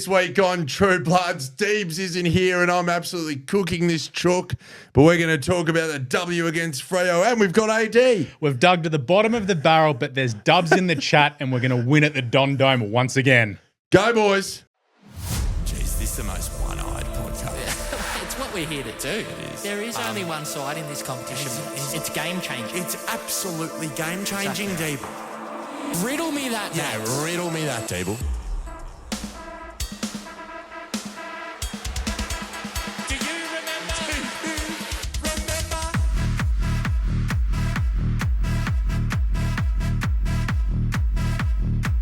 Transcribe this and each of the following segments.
this week on True Bloods. Deebs isn't here and I'm absolutely cooking this chook, but we're going to talk about the W against Freo and we've got AD. We've dug to the bottom of the barrel, but there's dubs in the chat and we're going to win at the Don Dome once again. Go, boys. Jeez, this is the most one-eyed podcast. It's what we're here to do. There is only one side in this competition. It's game-changing. It's absolutely game-changing, Exactly. Deeble. Riddle me that, Yeah, Dave. riddle me that, Deeble. Do you remember?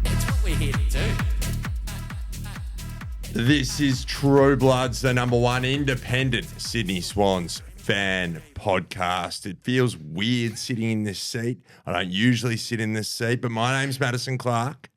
It's what we're here to do. This is True Bloods, the number one independent Sydney Swans fan podcast. It feels weird sitting in this seat. I don't usually sit in this seat, but my name's Madison Clark.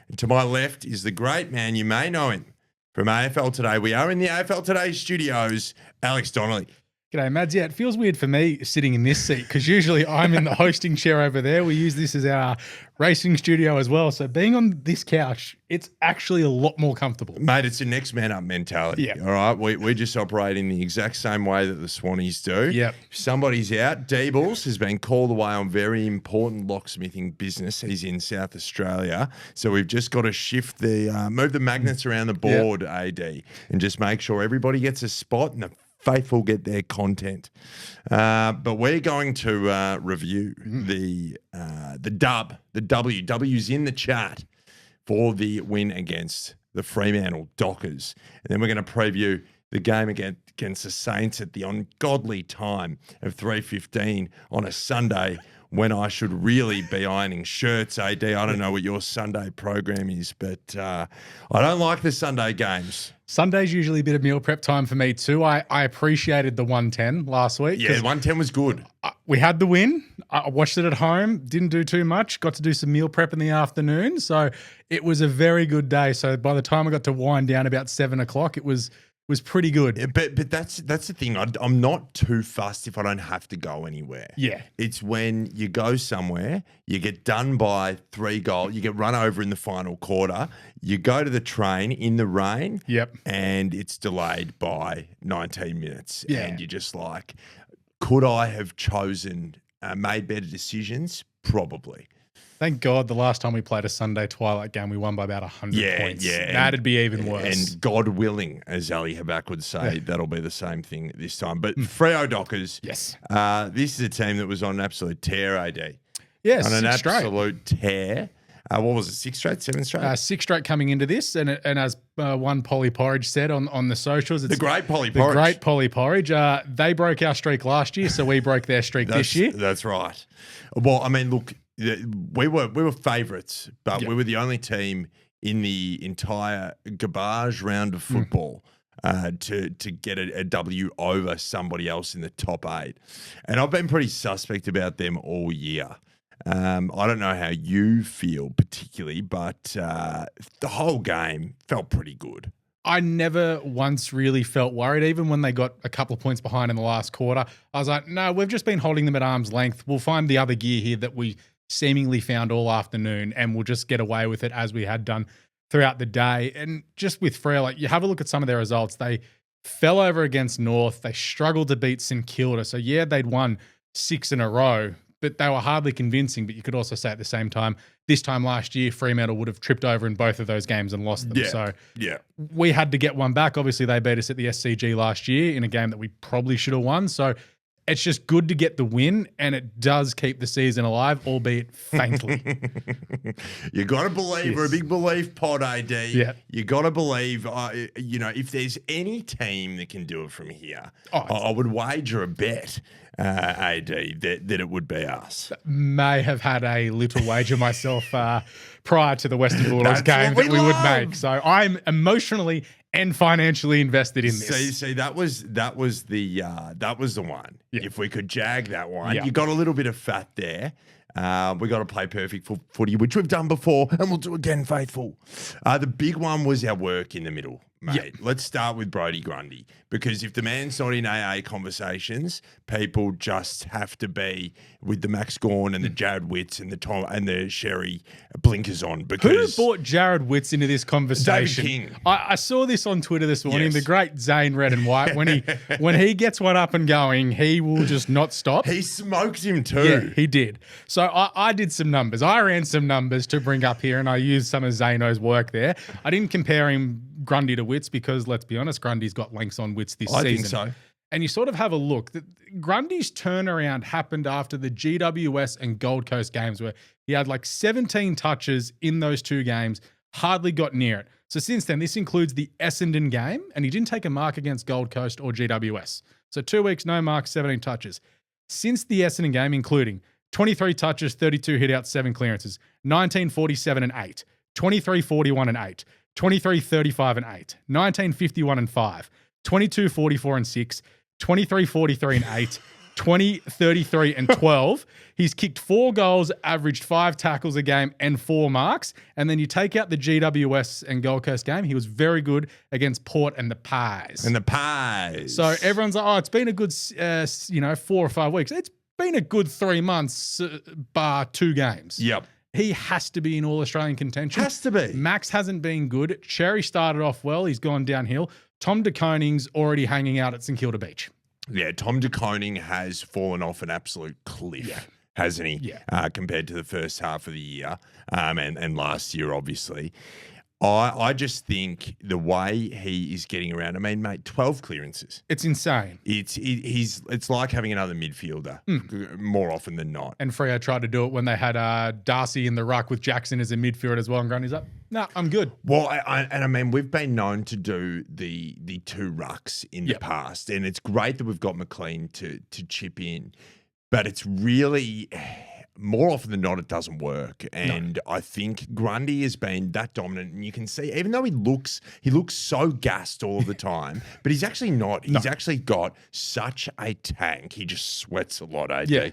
And to my left is the great man, you may know him, from AFL Today. We are in the AFL Today studios, Alex Donnelly. G'day, Mads. Yeah, it feels weird for me sitting in this seat because usually I'm in the hosting chair over there. We use this as our racing studio as well. So being on this couch, it's actually a lot more comfortable. Mate, it's a next man up mentality. Yeah. All right. We just operate in the exact same way that the Swannies do. Yep. If somebody's out, Deebles has been called away on very important locksmithing business. He's in South Australia. So we've just got to shift move the magnets around the board, AD, and just make sure everybody gets a spot and the faithful get their content. But we're going to review the dub, the W. W's in the chat for the win against the Fremantle Dockers. And then we're going to preview the game against the Saints at the ungodly time of 3:15 on a Sunday when I should really be ironing shirts, AD. I don't know what your Sunday program is, but I don't like the Sunday games. Sunday's usually a bit of meal prep time for me too. I appreciated the 110 last week. Yeah, 110 was good. We had the win. I watched it at home. Didn't do too much. Got to do some meal prep in the afternoon. So it was a very good day. So by the time I got to wind down about 7 o'clock, it was pretty good. Yeah, but that's the thing. I'm not too fussed if I don't have to go anywhere. Yeah. It's when you go somewhere, you get done by 3 goals, you get run over in the final quarter, you go to the train in the rain, Yep. and it's delayed by 19 minutes. Yeah. And you're just like, could I have chosen, made better decisions? Probably. Thank God the last time we played a Sunday twilight game, we won by about 100 points. Yeah. That'd be even worse. And God willing, as Ali Habak would say, that'll be the same thing this time. But Freo Dockers, Yes. This is a team that was on an absolute tear, AD. Yes, On an 6 straight. absolute tear. What was it, 6 straight, 7 straight? 6 straight coming into this, and as one Polly Porridge said on the socials, it's The great Polly the Porridge. great Polly Porridge. They broke our streak last year, so we broke their streak this year. That's right. Well, I mean, look, we were favourites, but we were the only team in the entire garbage round of football to get a W over somebody else in the top 8. And I've been pretty suspect about them all year. I don't know how you feel particularly, but the whole game felt pretty good. I never once really felt worried, even when they got a couple of points behind in the last quarter. I was like, no, we've just been holding them at arm's length. We'll find the other gear here that we seemingly found all afternoon, and we'll just get away with it as we had done throughout the day. And just with Freo, like, you have a look at some of their results. They fell over against North. They struggled to beat St Kilda. So, yeah, they'd won 6 in a row, but they were hardly convincing. But you could also say at the same time, this time last year, Fremantle would have tripped over in both of those games and lost them. Yeah, So yeah. we had to get one back. Obviously, they beat us at the SCG last year in a game that we probably should have won. So it's just good to get the win, and it does keep the season alive, albeit faintly. You got to believe. Yes. We're a big belief pod, AD. Yeah. You got to believe, if there's any team that can do it from here, I would wager a bet, AD, that it would be us. May have had a little wager myself priar to the Western Bulldogs game what that we we would love. make. So I'm emotionally and financially invested in this. See, that was the one. Yeah. If we could jag that one, Yeah. you got a little bit of fat there. We got to play perfect footy, which we've done before, and we'll do again, faithful. The big one was our work in the middle, mate. Yep. Let's start with Brodie Grundy, because if the man's not in AA conversations, people just have to be with the Max Gawn and the Jared Witts and the Tom and the Sherry blinkers on. Who Because brought Jared Witts into this conversation? David King. I saw this on Twitter this morning. Yes. The great Zane Red and White. When he gets one up and going, he will just not stop. he smoked him too. Yeah, he did. So I did some numbers. I ran some numbers to bring up here, and I used some of Zano's work there. I didn't compare him Grundy to Witts because, let's be honest, Grundy's got lengths on Witts this season. I think so. And you sort of have a look. Grundy's turnaround happened after the GWS and Gold Coast games where he had like 17 touches in those two games, hardly got near it. So since then, this includes the Essendon game, and he didn't take a mark against Gold Coast or GWS. So 2 weeks, no marks, 17 touches. Since the Essendon game, including 23 touches, 32 hitouts, 7 clearances, 1947 and 8, 2341 and 8, 2335 and 8, 1951 and 5, 2244 and 6, 2343 and 8, 2033 and 12. He's kicked 4 goals, averaged 5 tackles a game and 4 marks. And then you take out the GWS and Gold Coast game, he was very good against Port and the Pies. And the Pies. So everyone's like, oh, it's been a good, 4 or 5 weeks. It's been a good 3 months, bar 2 games. Yep. He has to be in All-Australian contention. Has to be. Max hasn't been good. Cherry started off well. He's gone downhill. Tom de Koning's already hanging out at St Kilda Beach. Yeah, Tom de Koning has fallen off an absolute cliff, hasn't he? Yeah. Compared to the first half of the year and last year, obviously. I just think the way he is getting around, I mean, mate, 12 clearances. It's insane. It's like having another midfielder more often than not. And Freo tried to do it when they had Darcy in the ruck with Jackson as a midfielder as well. And Grundy's like, no, I'm good. Well, I mean, we've been known to do the 2 rucks in the past, and it's great that we've got McLean to chip in, but it's really more often than not, it doesn't work. And I think Grundy has been that dominant. And you can see, even though he looks so gassed all the time, but he's actually not. He's actually got such a tank. He just sweats a lot, AD. Yeah.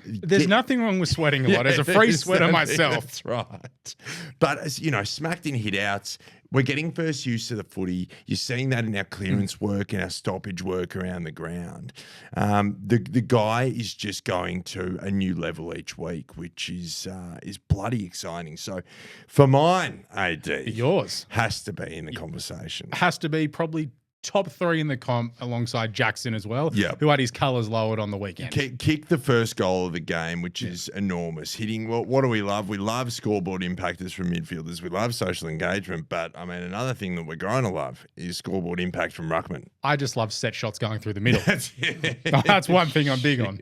There's nothing wrong with sweating a lot. As a free sweater myself. That's right. But, as you know, smacked in hit outs. We're getting first use of the footy. You're seeing that in our clearance work and our stoppage work around the ground. The guy is just going to a new level each week, which is bloody exciting. So for mine, AD, yours has to be in the conversation. Has to be probably top 3 in the comp alongside Jackson as well, Yep. who had his colours lowered on the weekend. Kick the first goal of the game, which is enormous. Hitting, well, what do we love? We love scoreboard impactors from midfielders. We love social engagement. But, I mean, another thing that we're going to love is scoreboard impact from ruckman. I just love set shots going through the middle. That's That's one thing I'm big on.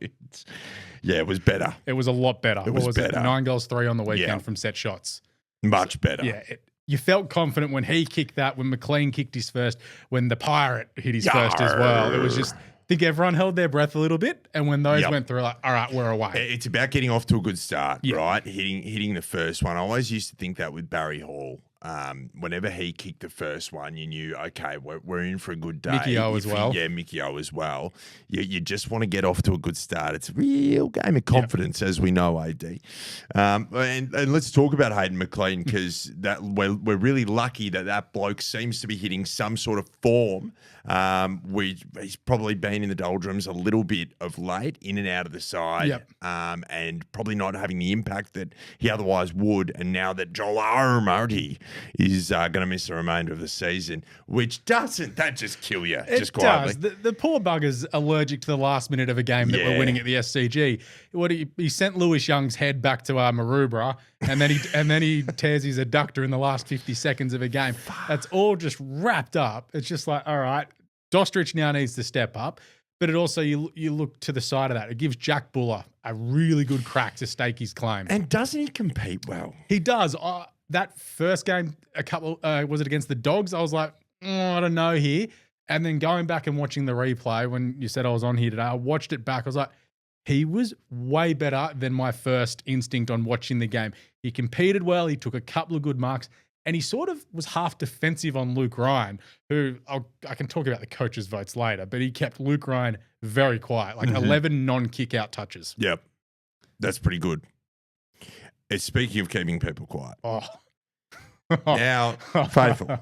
Yeah, it was better. It was a lot better. It was What was better. it? 9 goals, 3 on the weekend Yeah. from set shots. Much better. Yeah. You felt confident when he kicked that, when McLean kicked his first, when the Pirate hit his first as well. It was just, I think everyone held their breath a little bit. And when those went through, like, all right, we're away. It's about getting off to a good start, right? Hitting the first one. I always used to think that with Barry Hall. Whenever he kicked the first one, you knew, okay, we're in for a good day. Mickey O as well. Mickey O as well. You just want to get off to a good start. It's a real game of confidence, as we know, AD. And let's talk about Hayden McLean, because that we're really lucky that bloke seems to be hitting some sort of form. He's probably been in the doldrums a little bit of late, in and out of the side, and probably not having the impact that he otherwise would. And now that Joel Armarty is going to miss the remainder of the season, which doesn't that just kill you? It just quietly. does. The poor bugger's allergic to the last minute of a game that we're winning at the SCG. He sent Lewis Young's head back to Maroubra, and then he tears his adductor in the last 50 seconds of a game. That's all just wrapped up. It's just like, all right, Dostrich now needs to step up. But it also, you look to the side of that, it gives Jack Buller a really good crack to stake his claim. And doesn't he compete well? He does. That first game, was it against the Dogs? I was like, I don't know here. And then going back and watching the replay, when you said I was on here today, I watched it back. I was like, he was way better than my first instinct on watching the game. He competed well. He took a couple of good marks. And he sort of was half defensive on Luke Ryan, who I can talk about the coaches' votes later, but he kept Luke Ryan very quiet, like 11 non-kick-out touches. Yep. That's pretty good. Speaking of keeping people quiet. Oh. Now, faithful,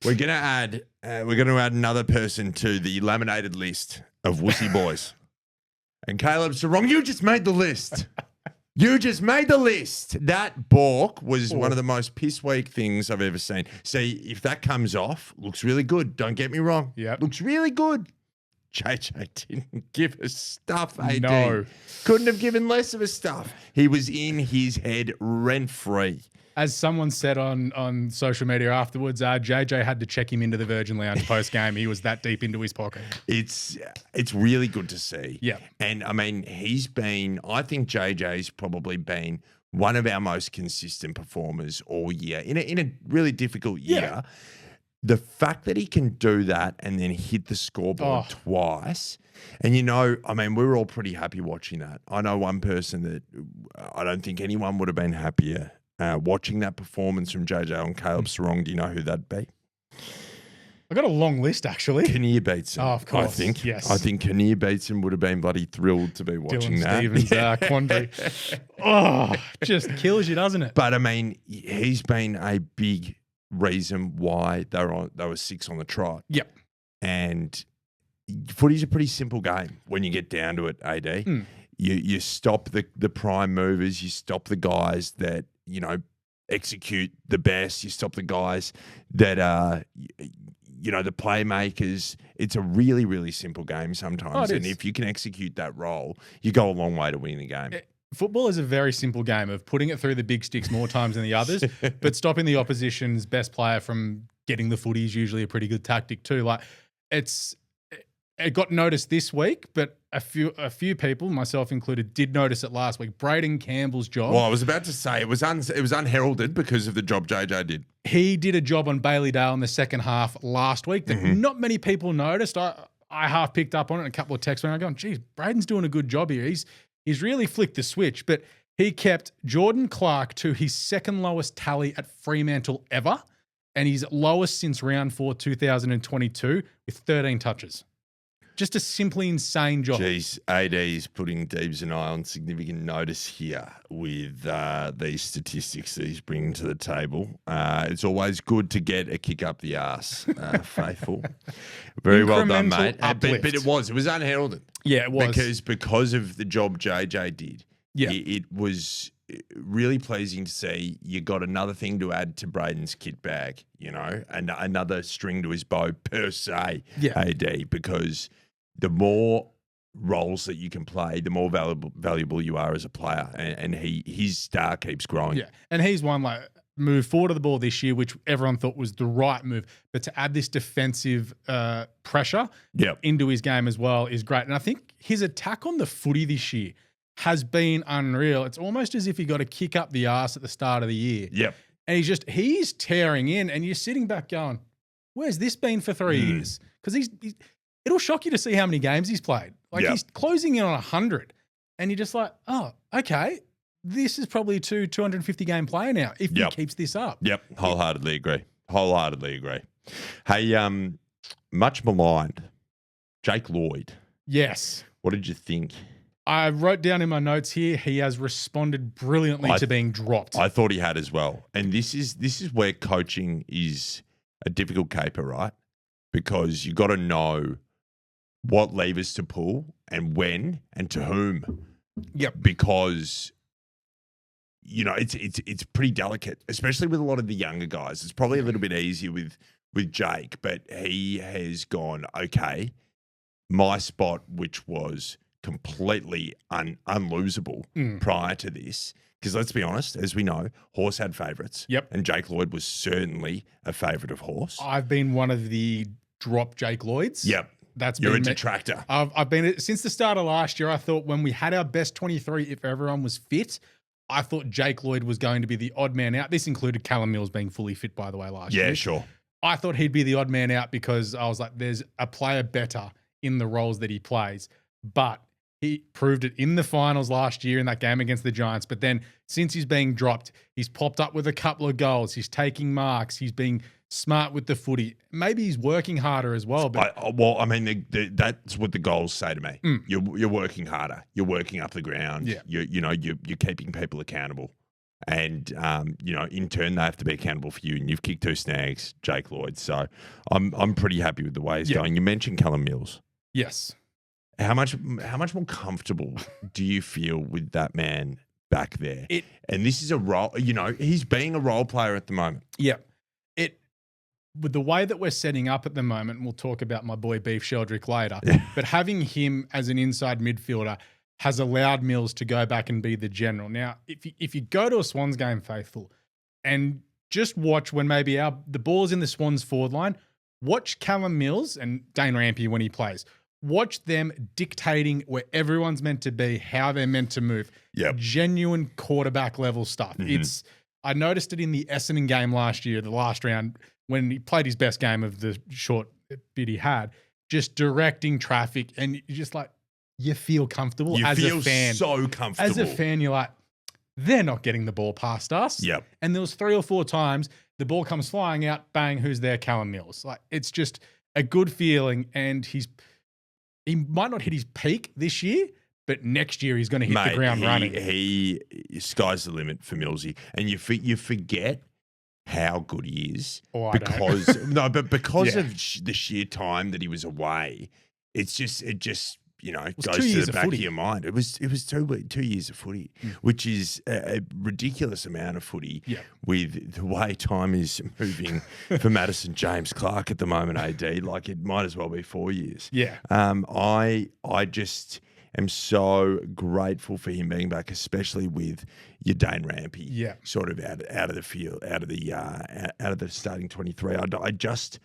we're going to add another person to the laminated list of wussy boys. And Caleb Serong, you just made the list. You just made the list. That balk was one of the most piss weak things I've ever seen. See, if that comes off, looks really good. Don't get me wrong. Yep. Looks really good. JJ didn't give us stuff, AD. No. Couldn't have given less of a stuff. He was in his head rent-free. As someone said on social media afterwards, JJ had to check him into the Virgin Lounge post-game. He was that deep into his pocket. It's really good to see. Yeah. And, I mean, I think JJ's probably been one of our most consistent performers all year in a really difficult year. Yeah. The fact that he can do that and then hit the scoreboard twice, and I mean, we were all pretty happy watching that. I know one person that I don't think anyone would have been happier watching that performance from JJ on Caleb Serong. Do you know who that'd be? I got a long list, actually. Kinnear Beatson. Oh, of course. I think. Yes. I think Kinnear Beatson would have been bloody thrilled to be watching Dylan that. Stevens, Quandary. Just kills you, doesn't it? But I mean, he's been a big reason why they were 6 on the trot. Yep. And footy's a pretty simple game when you get down to it, AD. You stop the prime movers, you stop the guys that, execute the best, you stop the guys that are the playmakers. It's a really, really simple game sometimes. And if you can execute that role, you go a long way to winning the game. Football is a very simple game of putting it through the big sticks more times than the others, but stopping the opposition's best player from getting the footy is usually a pretty good tactic too. Like it got noticed this week, but a few people, myself included, did notice it last week. Braden Campbell's job. Well, I was about to say it was unheralded because of the job JJ did. He did a job on Bailey Dale in the second half last week that not many people noticed. I half picked up on it. A couple of texts when I go, geez, Braden's doing a good job here. He's really flicked the switch, but he kept Jordan Clark to his second lowest tally at Fremantle ever, and his lowest since round 4, 2022, with 13 touches. Just a simply insane job. Jeez, AD's putting Deebs and I on significant notice here with these statistics that he's bringing to the table. It's always good to get a kick up the arse, faithful. Very well done, mate. But it was unheralded. Yeah, it was. Because of the job JJ did. Yeah. It was really pleasing to see. You got another thing to add to Braden's kit bag, and another string to his bow per se, AD, because the more roles that you can play, the more valuable you are as a player, and his star keeps growing. Yeah, and he's one move forward of the ball this year, which everyone thought was the right move, but to add this defensive pressure into his game as well is great. And I think his attack on the footy this year has been unreal. It's almost as if he got a kick up the arse at the start of the year. Yep. And he's tearing in, and you're sitting back going, where's this been for 3 years? Because it'll shock you to see how many games he's played. He's closing in on 100, and you're just like, oh, okay, this is probably a 250 game player now if he keeps this up. Yep, wholeheartedly agree. Hey, much maligned, Jake Lloyd. Yes. What did you think? I wrote down in my notes here, he has responded brilliantly to being dropped. I thought he had as well. And this is where coaching is a difficult caper, right? Because you got to know what levers to pull and when and to whom. Yep. Because it's pretty delicate, especially with a lot of the younger guys. It's probably a little bit easier with Jake, but he has gone, okay, my spot, which was completely unlosable prior to this, because let's be honest, as we know, Horse had favourites. Yep. And Jake Lloyd was certainly a favourite of Horse. I've been one of the drop Jake Lloyds. Yep. You're a detractor. I've been since the start of last year. I thought when we had our best 23, if everyone was fit, I thought Jake Lloyd was going to be the odd man out. This included Callum Mills being fully fit, by the way, last year. Yeah, sure. I thought he'd be the odd man out because I was like, there's a player better in the roles that he plays. But he proved it in the finals last year in that game against the Giants. But then since he's being dropped, he's popped up with a couple of goals. He's taking marks. He's being smart with the footy. Maybe he's working harder as well. But that's what the goals say to me. You're working harder. You're working up the ground. Yeah. You're keeping people accountable. And, in turn, they have to be accountable for you. And you've kicked 2 snags, Jake Lloyd. So I'm pretty happy with the way he's going. You mentioned Callum Mills. Yes. How much more comfortable do you feel with that man back there? And this is a role, he's being a role player at the moment. Yeah. With the way that we're setting up at the moment, and we'll talk about my boy Beef Sheldrick later, but having him as an inside midfielder has allowed Mills to go back and be the general. Now, if you go to a Swans game, Faithful, and just watch when maybe the ball's in the Swans forward line, watch Callum Mills and Dane Rampe when he plays. Watch them dictating where everyone's meant to be, how they're meant to move. Yep. Genuine quarterback level stuff. Mm-hmm. I noticed it in the Essendon game last year, the last round, when he played his best game of the short bit he had, just directing traffic, and you just you feel comfortable as a fan. So comfortable. As a fan, you're like, they're not getting the ball past us. Yep. And there was 3 or 4 times the ball comes flying out, bang, who's there? Callum Mills. It's just a good feeling, and he might not hit his peak this year, but next year he's going to hit the ground running. He sky's the limit for Millsy, and you forget how good he is because of the sheer time that he was away. It just goes to the back of your mind. It was 2 years of footy, which is a ridiculous amount of footy with the way time is moving for Madison James Clark at the moment. AD, it might as well be 4 years. Yeah. I just am so grateful for him being back, especially with your Dane Rampe sort of out of the field, out of the starting 23. I just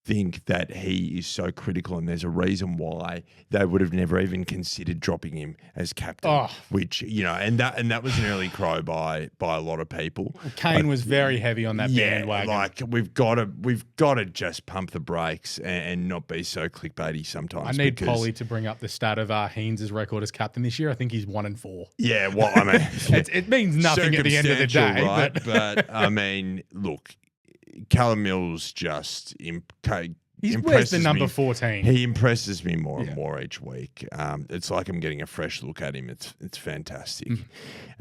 think that he is so critical, and there's a reason why they would have never even considered dropping him as captain, which, and that was an early crow by a lot of people. Kane was very heavy on that bandwagon. We've got to just pump the brakes and not be so clickbaity sometimes. I need Polly to bring up the stat of Haynes' record as captain this year. I think he's 1-4. Yeah, well, I mean, it means nothing at the end of the day, right? But I mean, look, Callum Mills just where's the number 14? He impresses me more and more each week. It's like I'm getting a fresh look at him. It's fantastic.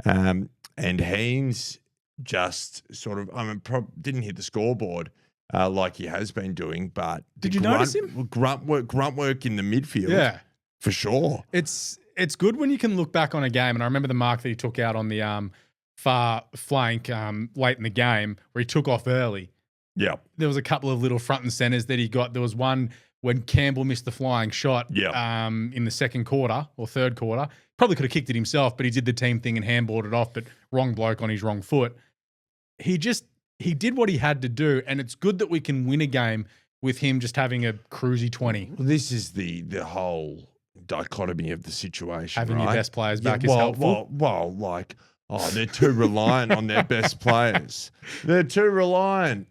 And Haynes just sort of, didn't hit the scoreboard like he has been doing, but did you notice him? Grunt work in the midfield. Yeah, for sure. It's good when you can look back on a game, and I remember the mark that he took out on the far flank late in the game where he took off early. Yeah. There was a couple of little front and centers that he got. There was one when Campbell missed the flying shot in the second quarter or third quarter. Probably could have kicked it himself, but he did the team thing and handballed it off, but wrong bloke on his wrong foot. He did what he had to do, and it's good that we can win a game with him just having a cruisy 20. Well, this is the whole dichotomy of the situation, having right? your best players back is helpful. They're too reliant on their best players. They're too reliant.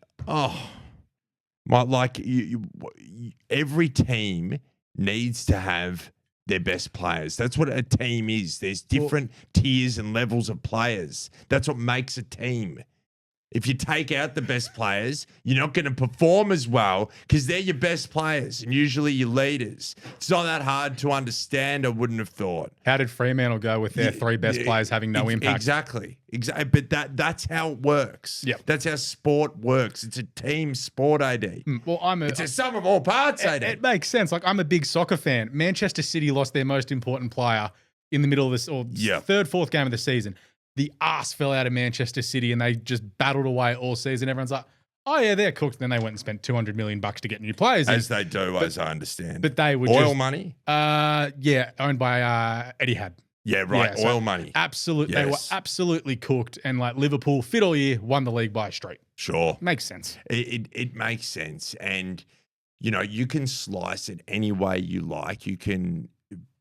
Every team needs to have their best players. That's what a team is. There's different tiers and levels of players. That's what makes a team. If you take out the best players, you're not going to perform as well because they're your best players and usually your leaders. It's not that hard to understand, I wouldn't have thought. How did Fremantle go with their 3 best players having no impact? Exactly. But that's how it works. Yep. That's how sport works. It's a team sport, AD. Well, it's a sum of all parts, AD. It makes sense. I'm a big soccer fan. Manchester City lost their most important player in the middle of this, third, fourth game of the season. The arse fell out of Manchester City and they just battled away all season. Everyone's like, oh, yeah, they're cooked. Then they went and spent $200 million to get new players. As they do, as I understand. But they were oil money? Owned by Etihad. Yeah, right. Yeah, oil money. Absolutely. Yes. They were absolutely cooked. And Liverpool, fit all year, won the league by a street. Sure. Makes sense. It makes sense. And, you can slice it any way you like. You can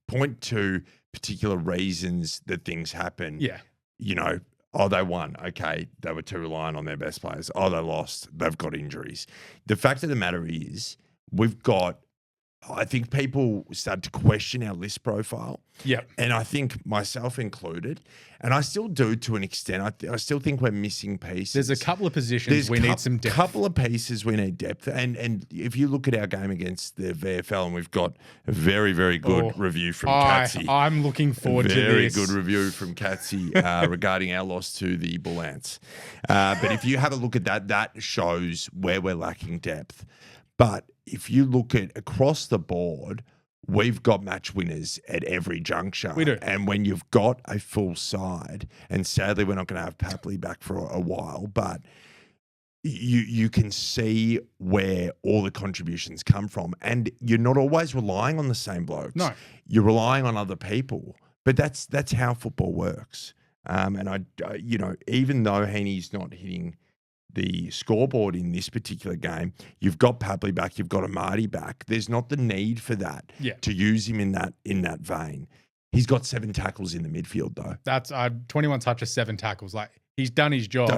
point to particular reasons that things happen. Yeah. They won. Okay, they were too reliant on their best players. They lost. They've got injuries. The fact of the matter is we've got I think people start to question our list profile. Yep. And I think myself included, and I still do to an extent. I still think we're missing pieces. There's a couple of positions we need some depth. Couple of pieces we need depth. And if you look at our game against the VFL, and we've got a very, very good review from Catsy. I'm looking forward to this. Very good review from Catsy regarding our loss to the Bull Ants. But if you have a look at that, that shows where we're lacking depth. But if you look at across the board, we've got match winners at every juncture. We do. And when you've got a full side, and sadly we're not going to have Papley back for a while, but you can see where all the contributions come from. And you're not always relying on the same blokes. No. You're relying on other people. But that's how football works. And even though Heaney's not hitting the scoreboard in this particular game, you've got Papley back, you've got Amadi back. There's not the need for that to use him in that vein. He's got 7 tackles in the midfield though. That's 21 touches, 7 tackles. Like he's done his job.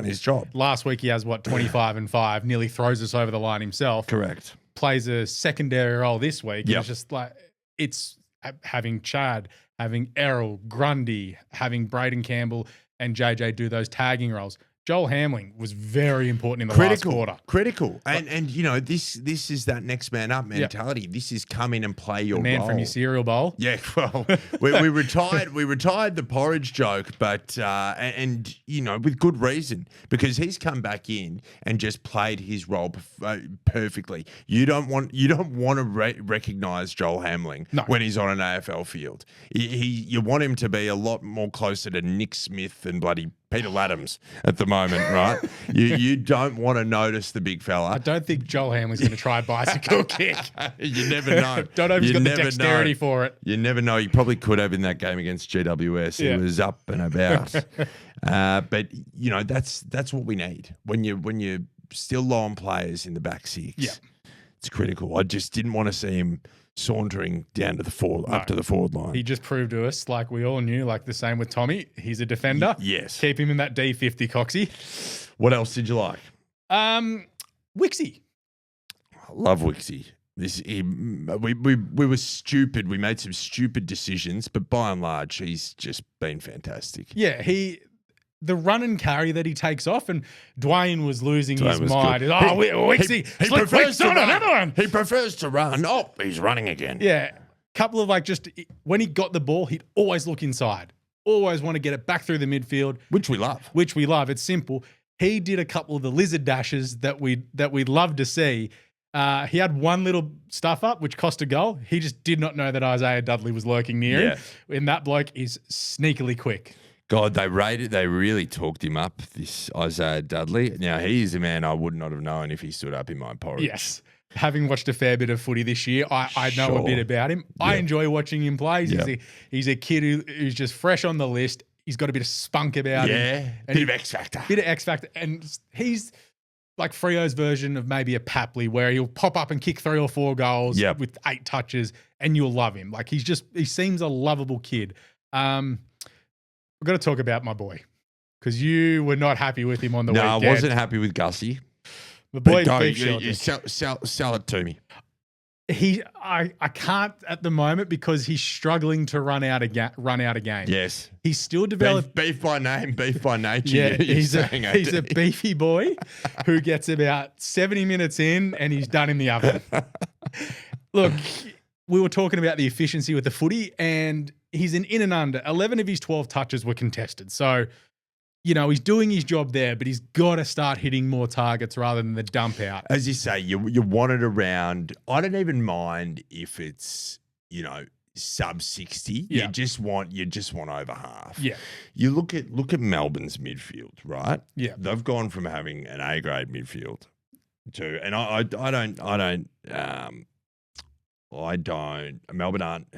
Last week he has 25 and 5, nearly throws us over the line himself. Correct. Plays a secondary role this week. Yep. It's just like it's having Chad, having Errol, Grundy, having Braden Campbell and JJ do those tagging roles. Joel Hamling was very important in the last quarter. Critical. And this is that next man up mentality. Yep. This is come in and play your the man role. From your cereal bowl. Yeah, well, we retired the porridge joke, but with good reason, because he's come back in and just played his role perfectly. You don't want to recognise Joel Hamling when he's on an AFL field. You want him to be a lot more closer to Nick Smith and bloody Peter Laddams at the moment, right? You don't want to notice the big fella. I don't think Joel Hamling's going to try a bicycle kick. You never know. Don't know if he's got the dexterity for it. You never know. He probably could have in that game against GWS. He was up and about. But that's what we need when you're still low on players in the back six. Yeah, it's critical. I just didn't want to see him sauntering down to the up to the forward line. He just proved to us, like we all knew, like the same with Tommy. He's a defender. Yes. Keep him in that D50, Coxie. What else did you like? Wixie. I love Wixie. We were stupid. We made some stupid decisions, but by and large, he's just been fantastic. Yeah, the run and carry that he takes off, and Dwayne was losing his mind. Wixie. He prefers to run. He prefers to run. Oh, he's running again. Yeah. Couple of when he got the ball, he'd always look inside. Always want to get it back through the midfield. Which we love. It's simple. He did a couple of the lizard dashes that we'd love to see. He had one little stuff up, which cost a goal. He just did not know that Isaiah Dudley was lurking near him. And that bloke is sneakily quick. God, they really talked him up, this Isaiah Dudley. Now, he's a man I would not have known if he stood up in my porridge. Yes. Having watched a fair bit of footy this year, I know a bit about him. Yep. I enjoy watching him play. He's a kid who's just fresh on the list. He's got a bit of spunk about him. Yeah, bit of X Factor. And he's like Freo's version of maybe a Papley, where he'll pop up and kick 3 or 4 goals with 8 touches, and you'll love him. Like he seems a lovable kid. We've got to talk about my boy, because you were not happy with him on the weekend. No, I wasn't happy with Gussie. The boy, sell it to me. I can't at the moment because he's struggling to run out a game. Yes, he's still developing beef by name, beef by nature. Yeah, he's a beefy boy who gets about 70 minutes in and he's done in the oven. Look, we were talking about the efficiency with the footy, and he's an in and under. 11 of his 12 touches were contested. So, he's doing his job there, but he's got to start hitting more targets rather than the dump out. As you say, you want it around. I don't even mind if it's, sub 60. Yeah. You just want over half. Yeah. You look at Melbourne's midfield, right? Yeah. They've gone from having an A grade midfield to, and Melbourne aren't.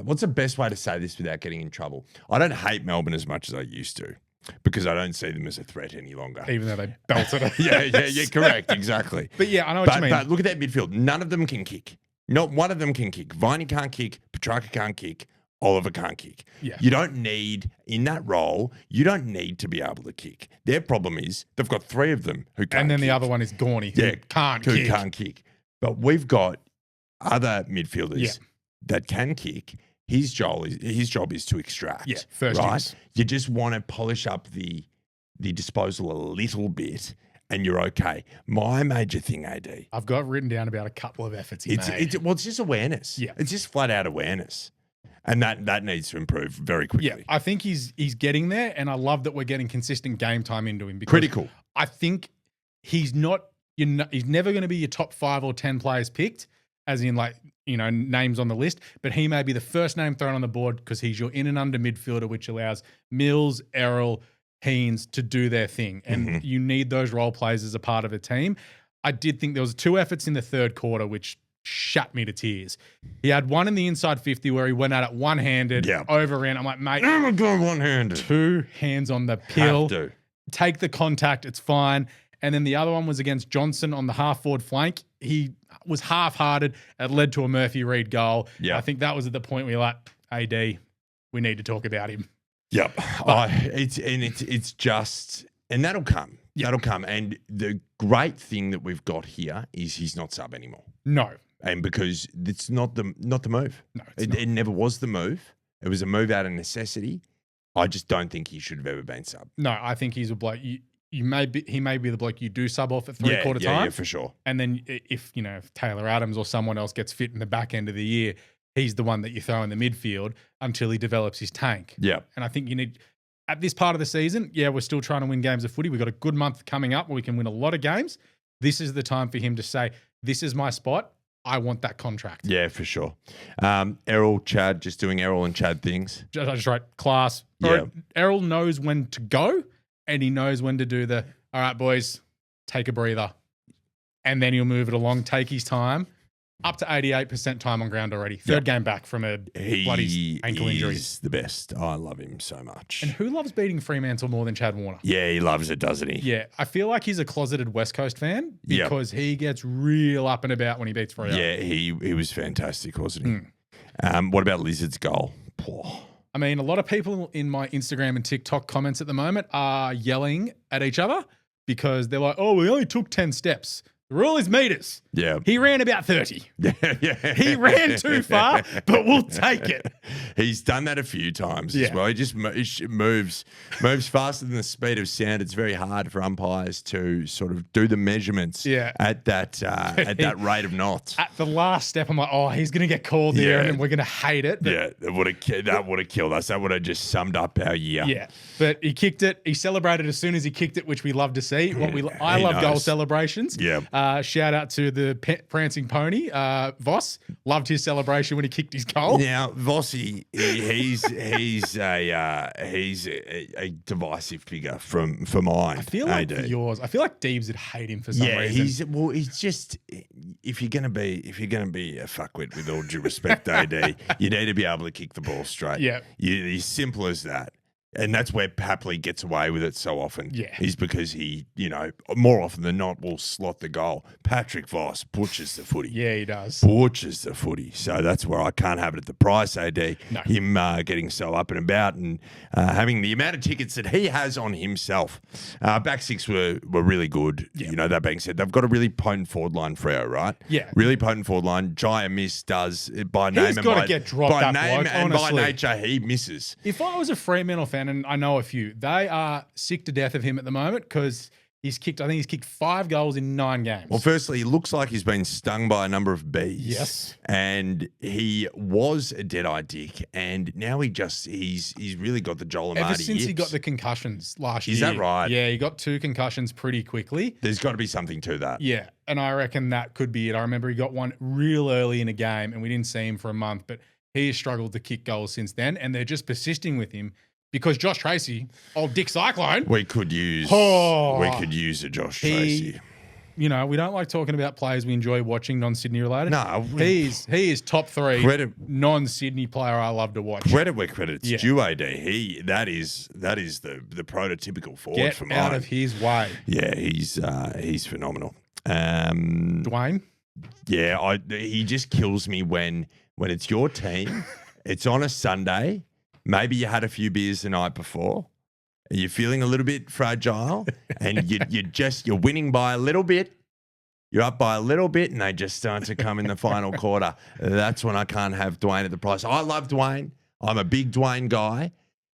What's the best way to say this without getting in trouble? I don't hate Melbourne as much as I used to, because I don't see them as a threat any longer. Even though they belted it. yeah, correct, exactly. But yeah, I know what you mean. But look at that midfield. None of them can kick. Not one of them can kick. Viney can't kick. Petrarca can't kick. Oliver can't kick. Yeah. You don't need, in that role, you don't need to be able to kick. Their problem is they've got 3 of them who can't kick. And then the other one is Gorney, who can't kick. But we've got other midfielders Yeah. that can kick, his job is to extract. Yeah, first right. use. You just want to polish up the disposal a little bit, and you're okay. My major thing, AD. I've got written down about a couple of efforts he made. It's just awareness. Yeah. It's just flat out awareness, and that needs to improve very quickly. Yeah, I think he's getting there, and I love that we're getting consistent game time into him. Because Critical. I think he's not. He's never going to be your top 5 or 10 players picked, as in names on the list. But he may be the first name thrown on the board because he's your in and under midfielder, which allows Mills, Errol, Heens to do their thing, and you need those role players as a part of a team. I did think there was 2 efforts in the third quarter which shut me to tears. He had one in the inside 50 where he went at it one-handed, overran. I'm like, mate, never go one-handed. 2 hands on the pill. Have to. Take the contact, it's fine. And then the other one was against Johnson on the half-forward flank. He was half-hearted. It led to a Murphy Reed goal. Yeah. I think that was at the point where you're like, AD, we need to talk about him. Yep. It's just, and that'll come. Yep. That'll come. And the great thing that we've got here is he's not sub anymore. No. And because it's not the move. No, it never was the move. It was a move out of necessity. I just don't think he should have ever been sub. No, I think he's a bloke. He may be the bloke you do sub off at three-quarter time. Yeah, for sure. And then if Taylor Adams or someone else gets fit in the back end of the year, he's the one that you throw in the midfield until he develops his tank. Yeah. And I think you need, at this part of the season, we're still trying to win games of footy. We've got a good month coming up where we can win a lot of games. This is the time for him to say, this is my spot. I want that contract. Yeah, for sure. Errol, Chad, just doing Errol and Chad things. I just write class. Yeah. Errol knows when to go and he knows when to do all right, boys, take a breather. And then he'll move it along, take his time. Up to 88% time on ground already. Third game back from a bloody ankle injury. He's the best. I love him so much. And who loves beating Fremantle more than Chad Warner? Yeah, he loves it, doesn't he? Yeah. I feel like he's a closeted West Coast fan because he gets real up and about when he beats Freo. Yeah, he was fantastic, wasn't he? What about Lizard's goal? Poor. I mean, a lot of people in my Instagram and TikTok comments at the moment are yelling at each other because they're like, oh, we only took 10 steps. The rule is meters. Yeah. He ran about 30. Yeah. He ran too far, but we'll take it. He's done that a few times as well. He just moves faster than the speed of sound. It's very hard for umpires to sort of do the measurements at that rate of knots. At the last step, I'm like, oh, he's going to get called there and we're going to hate it. But that would have killed us. That would have just summed up our year. Yeah. But he kicked it. He celebrated as soon as he kicked it, which we love to see. I love goal celebrations. Yeah. Shout out to the prancing pony, Voss. Loved his celebration when he kicked his goal. Now, Vossy, he's a divisive figure for mine. I feel like for yours. I feel like Deebs would hate him for some reason. He's just, if you're gonna be a fuckwit, with all due respect, AD, you need to be able to kick the ball straight. Yeah, it's simple as that. And that's where Papley gets away with it so often. Yeah. Is because he, more often than not, will slot the goal. Patrick Voss butchers the footy. Yeah, he does. Butchers the footy. So that's where I can't have it at the price, AD. No. Him getting so up and about and having the amount of tickets that he has on himself. Back six were really good. Yeah. That being said, they've got a really potent forward line, Freo, right? Yeah. Really potent forward line. Jaya Miss does by name. He's got to get dropped by up, name bloke, and honestly. by nature, he misses. If I was a Fremantle fan, and I know a few, they are sick to death of him at the moment because he's kicked 5 goals in 9 games. Well, firstly, he looks like he's been stung by a number of bees. Yes. And he was a dead-eye dick, and now he's really got the Joel Amadi Ever since he yips. got the concussions last year. Is that right? Yeah, he got 2 concussions pretty quickly. There's got to be something to that. Yeah, and I reckon that could be it. I remember he got one real early in a game, and we didn't see him for a month, but he has struggled to kick goals since then, and they're just persisting with him. Because Josh Tracy, old Dick Cyclone, we could use a Josh Tracy. We don't like talking about players we enjoy watching non-Sydney related. No, he is top 3 non-Sydney player I love to watch. Credit where credit's due, AD. That is the prototypical forward for mine. Get out of his way. Yeah, he's phenomenal. Dwayne. Yeah, he just kills me when it's your team. It's on a Sunday. Maybe you had a few beers the night before. You're feeling a little bit fragile, and you're winning by a little bit, you're up by a little bit and they just start to come in the final quarter. That's when I can't have Dwayne at the price. I love Dwayne. I'm a big Dwayne guy.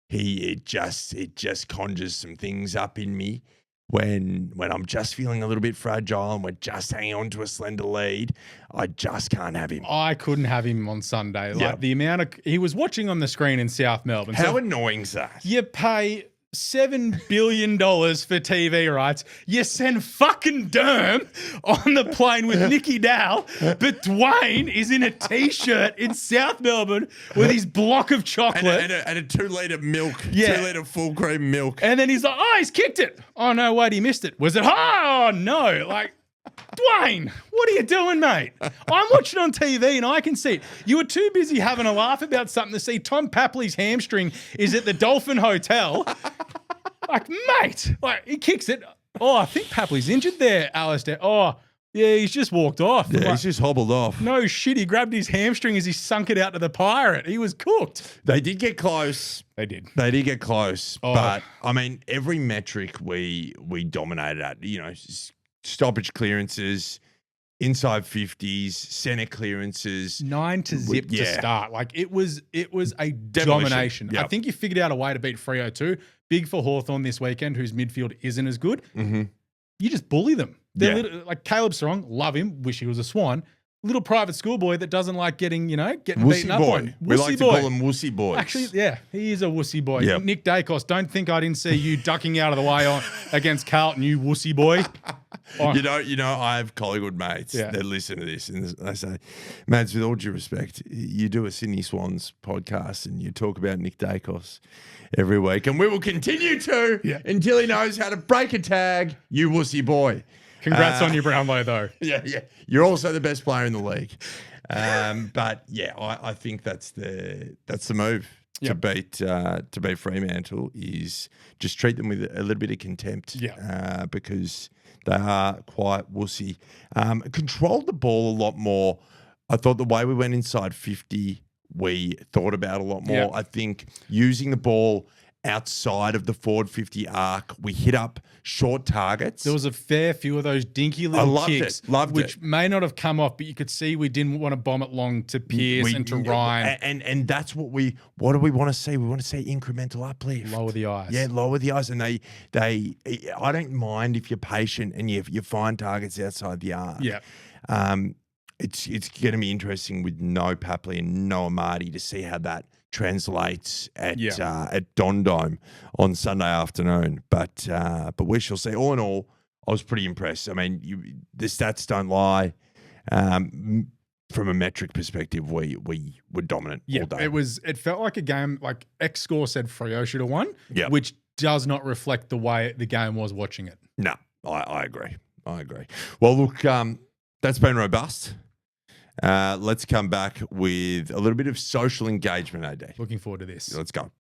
It just conjures some things up in me when I'm just feeling a little bit fragile and we're just hanging on to a slender lead. I just can't have him. I couldn't have him on Sunday. Like the amount of he was watching on the screen in South Melbourne. How annoying is that? You pay $7 billion for TV rights. You send fucking Derm on the plane with Nicky Dowell, but Dwayne is in a T-shirt in South Melbourne with his block of chocolate. And a 2-litre milk, 2-litre full cream milk. And then he's like, oh, he's kicked it. Oh, no, wait, he missed it. Was it? Oh, no. Like, Dwayne, what are you doing, mate? I'm watching on TV and I can see it. You were too busy having a laugh about something to see Tom Papley's hamstring is at the Dolphin Hotel. Like, mate, like he kicks it. Oh, I think Papley's injured there, Alistair. Oh, yeah, he's just walked off. Yeah, like, he's just hobbled off. No shit, he grabbed his hamstring as he sunk it out to the pirate. He was cooked. They did get close. They did. They did get close. Oh. But, I mean, every metric we dominated at, stoppage clearances, inside 50s, centre clearances. 9 to zip to start. Like it was a Demolition. domination. Yep. I think you figured out a way to beat Freo too. Big for Hawthorn this weekend, whose midfield isn't as good. Mm-hmm. You just bully them. They're like Caleb Serong, love him, wish he was a Swan. Little private schoolboy that doesn't like getting wussy beaten up boy. on. We like to call him wussy boys. Actually, yeah, he is a wussy boy. Yep. Nick Dacos, don't think I didn't see you ducking out of the way against Carlton, you wussy boy. Oh. I have Collingwood mates that listen to this and they say, Mads, with all due respect, you do a Sydney Swans podcast and you talk about Nick Dacos every week and we will continue to until he knows how to break a tag, you wussy boy. Congrats on your Brownlow, though. Yeah. You're also the best player in the league. But yeah, I think that's the move to beat Fremantle is just treat them with a little bit of contempt. Yeah. Because they are quite wussy. Controlled the ball a lot more. I thought the way we went inside 50, we thought about a lot more. Yeah. I think using the ball outside of the forward 50 arc, we hit up short targets. There was a fair few of those dinky little kicks, which may not have come off, but you could see we didn't want to bomb it long to Pierce and to Ryan. And that's what do we want to see? We want to see incremental uplift. Lower the eyes. Yeah, lower the eyes. And I don't mind if you're patient and you find targets outside the arc. Yeah. It's going to be interesting with no Papley and no Amati to see how that translates at Don Dome on Sunday afternoon. But we shall see. All in all, I was pretty impressed. I mean, the stats don't lie. From a metric perspective, we were dominant all day. It felt like a game, like X score said Freo should have won, which does not reflect the way the game was watching it. No, I agree. Well, look, that's been robust. Let's come back with a little bit of social engagement, AD. Looking forward to this. Let's go.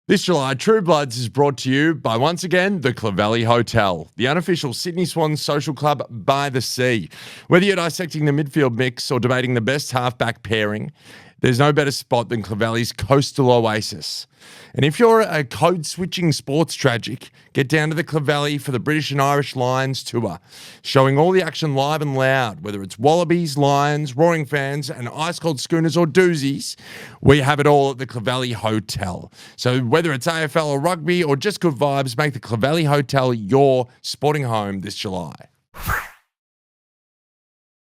This July, True Bloods is brought to you by, once again, the Clovelly Hotel, the unofficial Sydney Swans social club by the sea. Whether you're dissecting the midfield mix or debating the best halfback pairing, there's no better spot than Clovelly's coastal oasis. And if you're a code-switching sports tragic, get down to the Clovelly for the British and Irish Lions tour, showing all the action live and loud, whether it's Wallabies, Lions, Roaring Fans, and ice-cold schooners or doozies, we have it all at the Clovelly Hotel. So whether it's AFL or rugby or just good vibes, make the Clovelly Hotel your sporting home this July.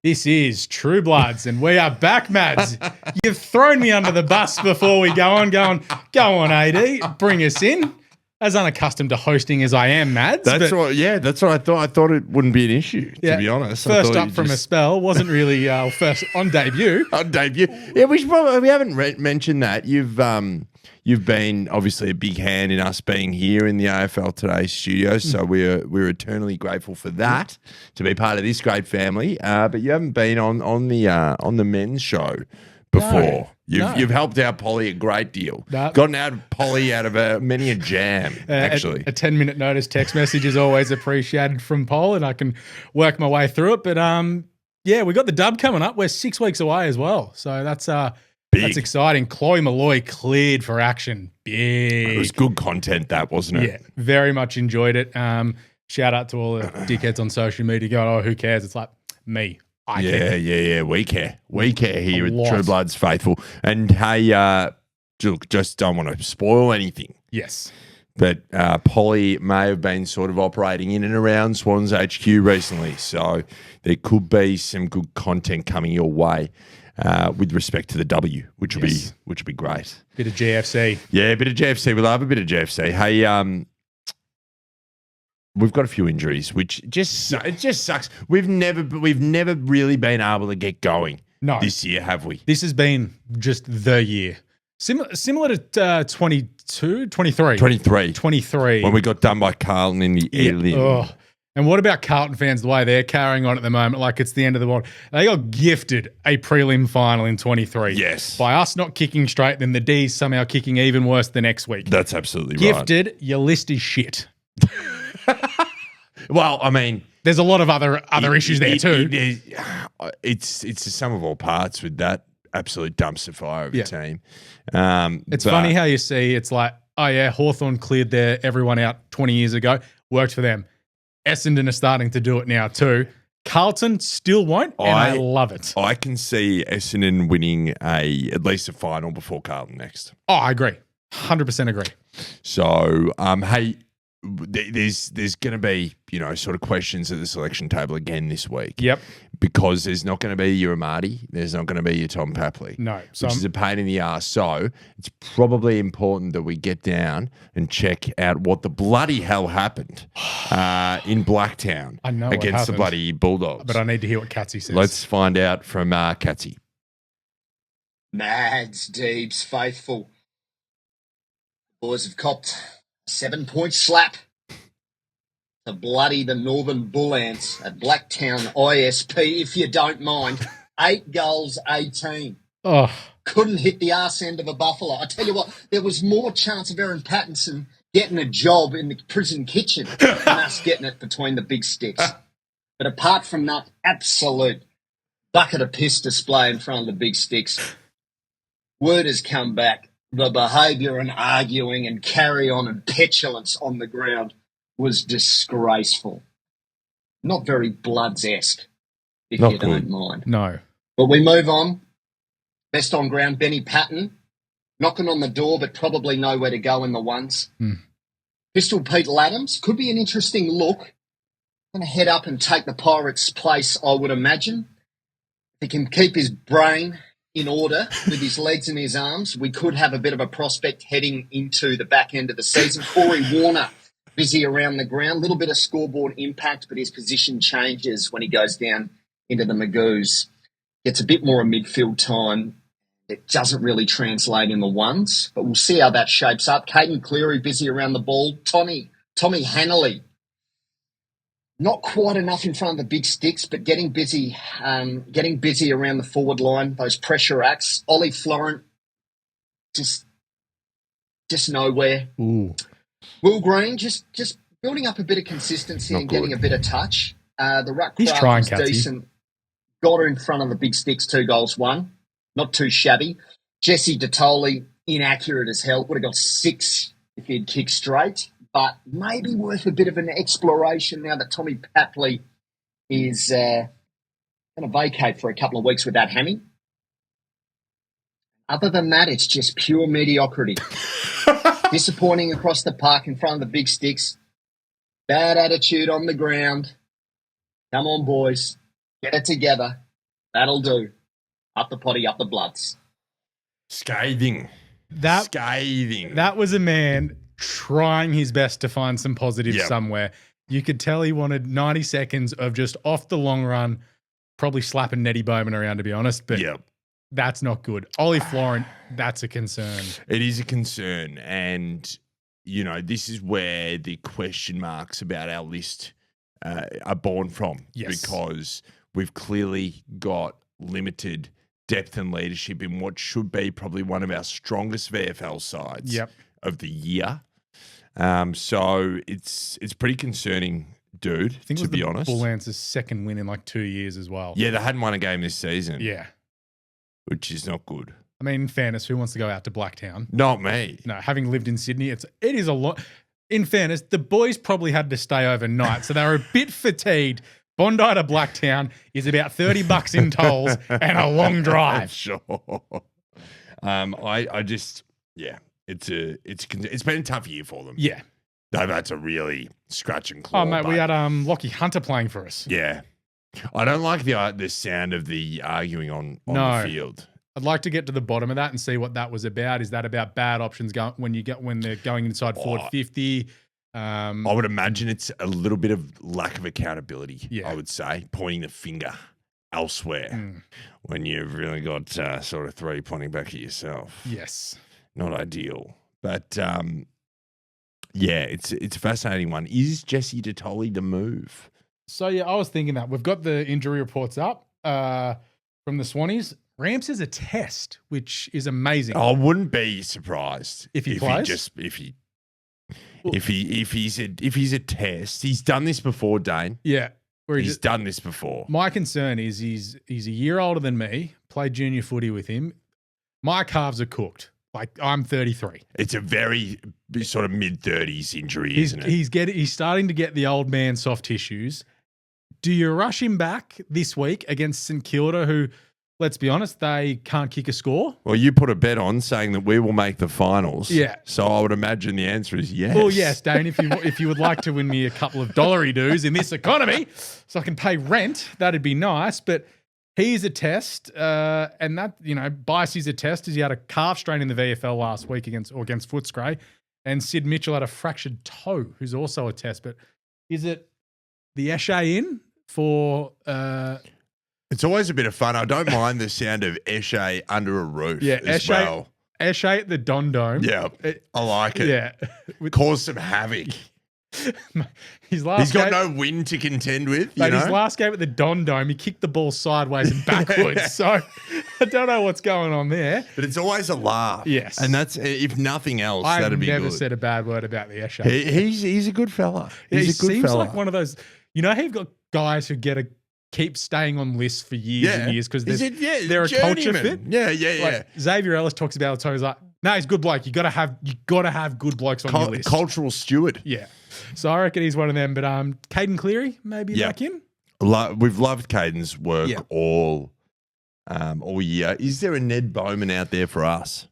This is True Bloods, and we are back, Mads. You've thrown me under the bus before we go on, AD, bring us in. As unaccustomed to hosting as I am, Mads. That's what I thought. I thought it wouldn't be an issue, to be honest. First up from a spell, wasn't really first on debut. Yeah, we haven't mentioned that. You've been obviously a big hand in us being here in the AFL Today studios, so we're eternally grateful for that, to be part of this great family. But you haven't been on the men's show before. You've helped out Polly a great deal. Gotten Polly out of many a jam, actually. A 10-minute notice text message is always appreciated from Paul, and I can work my way through it. But we got the dub coming up. We're 6 weeks away as well, so that's big. That's exciting. Chloe Malloy cleared for action. Big. It was good content, that, wasn't it? Yeah, very much enjoyed it. Shout out to all the dickheads on social media going, oh, who cares? It's like, me. I care. Yeah. We care. We care here A at lot. True Bloods Faithful. And hey, look, just don't want to spoil anything. Yes. But Polly may have been sort of operating in and around Swans HQ recently. So there could be some good content coming your way with respect to the W, which will be great. Bit of GFC. Yeah, a bit of GFC. We love a bit of GFC. Hey, we've got a few injuries, which it just sucks. We've never really been able to get going this year, have we? This has been just the year. Similar to 23. 23. When we got done by Carlton in the early. Oh. And what about Carlton fans, the way they're carrying on at the moment, like it's the end of the world? They got gifted a prelim final in 23. Yes. By us not kicking straight, then the D's somehow kicking even worse the next week. That's absolutely right. Gifted, your list is shit. Well, I mean, there's a lot of other issues there too. It's the sum of all parts with that absolute dumpster fire of a team. It's funny how you see it's like, oh yeah, Hawthorn cleared everyone out 20 years ago, worked for them. Essendon are starting to do it now too. Carlton still won't, and I love it. I can see Essendon winning at least a final before Carlton next. Oh, I agree. 100% agree. So, hey, there's going to be, sort of questions at the selection table again this week. Yep. Because there's not going to be your Amati, there's not going to be your Tom Papley. No. Which is a pain in the ass. So it's probably important that we get down and check out what the bloody hell happened in Blacktown against the bloody Bulldogs. But I need to hear what Catsy says. Let's find out from Catsy. Mads, Deebs, Faithful. Boys have copped a 7-point slap to bloody the Northern Bull Ants at Blacktown ISP, if you don't mind. 8 goals, 18. Oh. Couldn't hit the arse end of a buffalo. I tell you what, there was more chance of Aaron Pattinson getting a job in the prison kitchen than us getting it between the big sticks. But apart from that, absolute bucket of piss display in front of the big sticks. Word has come back. The behaviour and arguing and carry on and petulance on the ground was disgraceful. Not very Bloods-esque, if you don't mind. No. But we move on. Best on ground, Benny Patton. Knocking on the door, but probably nowhere to go in the ones. Pistol Pete Laddams. Could be an interesting look. Going to head up and take the Pirates' place, I would imagine. If he can keep his brain in order with his legs and his arms, we could have a bit of a prospect heading into the back end of the season. Corey Warner. Busy around the ground, little bit of scoreboard impact, but his position changes when he goes down into the Magoos. Gets a bit more of midfield time. It doesn't really translate in the ones, but we'll see how that shapes up. Caden Cleary busy around the ball. Tommy Hannelly, not quite enough in front of the big sticks, but getting busy around the forward line, those pressure acts. Ollie Florent, just nowhere. Ooh. Will Green just building up a bit of consistency and getting a bit of touch. The ruck He's craft trying, was decent. Got her in front of the big sticks, 2 goals, 1. Not too shabby. Jesse Detoli, inaccurate as hell. Would have got 6 if he'd kicked straight, but maybe worth a bit of an exploration now that Tommy Papley is going to vacate for a couple of weeks with that hammy. Other than that, it's just pure mediocrity. Disappointing across the park in front of the big sticks. Bad attitude on the ground. Come on, boys. Get it together. That'll do. Up the potty, up the Bloods. Scathing. Scathing. That was a man trying his best to find some positives somewhere. You could tell he wanted 90 seconds of just off the long run, probably slapping Nettie Bowman around, to be honest. But that's not good. Ollie Florent, that's a concern. It is a concern. And, this is where the question marks about our list are born from. Yes. Because we've clearly got limited depth and leadership in what should be probably one of our strongest VFL sides of the year. So it's pretty concerning, dude, I think to be honest. Bull Ants' second win in like 2 years as well. Yeah, they hadn't won a game this season. Yeah. Which is not good. I mean, in fairness, who wants to go out to Blacktown? Not me. No, having lived in Sydney, it is a lot. in fairness, the boys probably had to stay overnight, so they were a bit fatigued. Bondi to Blacktown is about $30 in tolls and a long drive. Sure. I just, it's been a tough year for them. Yeah. They've had to really scratch and claw. Oh, mate, we had Lockie Hunter playing for us. Yeah. I don't like the sound of the arguing on No. the field. I'd like to get to the bottom of that and see what that was about. Is that about bad options when they're going inside forward 50? I would imagine it's a little bit of lack of accountability, Yeah. I would say, pointing the finger elsewhere when you've really got sort of three pointing back at yourself. Yes. Not ideal. But, it's a fascinating one. Is Jesse Detoli the move? So, yeah, I was thinking that. We've got the injury reports up from the Swannies. Ramps is a test, which is amazing. I wouldn't be surprised if he plays. If he's a test, he's done this before, Dane. Yeah, he's done this before. My concern is he's a year older than me. Played junior footy with him. My calves are cooked. Like, I'm 33. It's a very sort of mid-30s injury, isn't it? He's starting to get the old man soft tissues. Do you rush him back this week against St Kilda, who, let's be honest, they can't kick a score? Well, you put a bet on saying that we will make the finals. Yeah. So I would imagine the answer is yes. Well, yes, Dane, if you would like to win me a couple of dollary dues in this economy so I can pay rent, that'd be nice. But he's a test, and that, Bicey's a test, as he had a calf strain in the VFL last week against Footscray, and Sid Mitchell had a fractured toe, who's also a test. But is it the Eshe in for... It's always a bit of fun. I don't mind the sound of Eshe under a roof as Eshe, well. Eshe at the Don Dome. Yeah, I like it. Yeah. Cause some havoc. He's got no win to contend with. But his last game at the Don Dome, he kicked the ball sideways and backwards. So I don't know what's going on there. But it's always a laugh. Yes. And that's, if nothing else, that'd be good. I've never said a bad word about the Eshe. He's a good fella. He seems like one of those, how you've got guys who keep staying on lists for years and years because they're a culture fit. Yeah. Like Xavier Ellis talks about it, so he's like, no, he's a good bloke. You gotta have good blokes on your list. Cultural steward. Yeah. So I reckon he's one of them. But Caden Cleary maybe back in. We've loved Caden's work all year. Is there a Ned Bowman out there for us?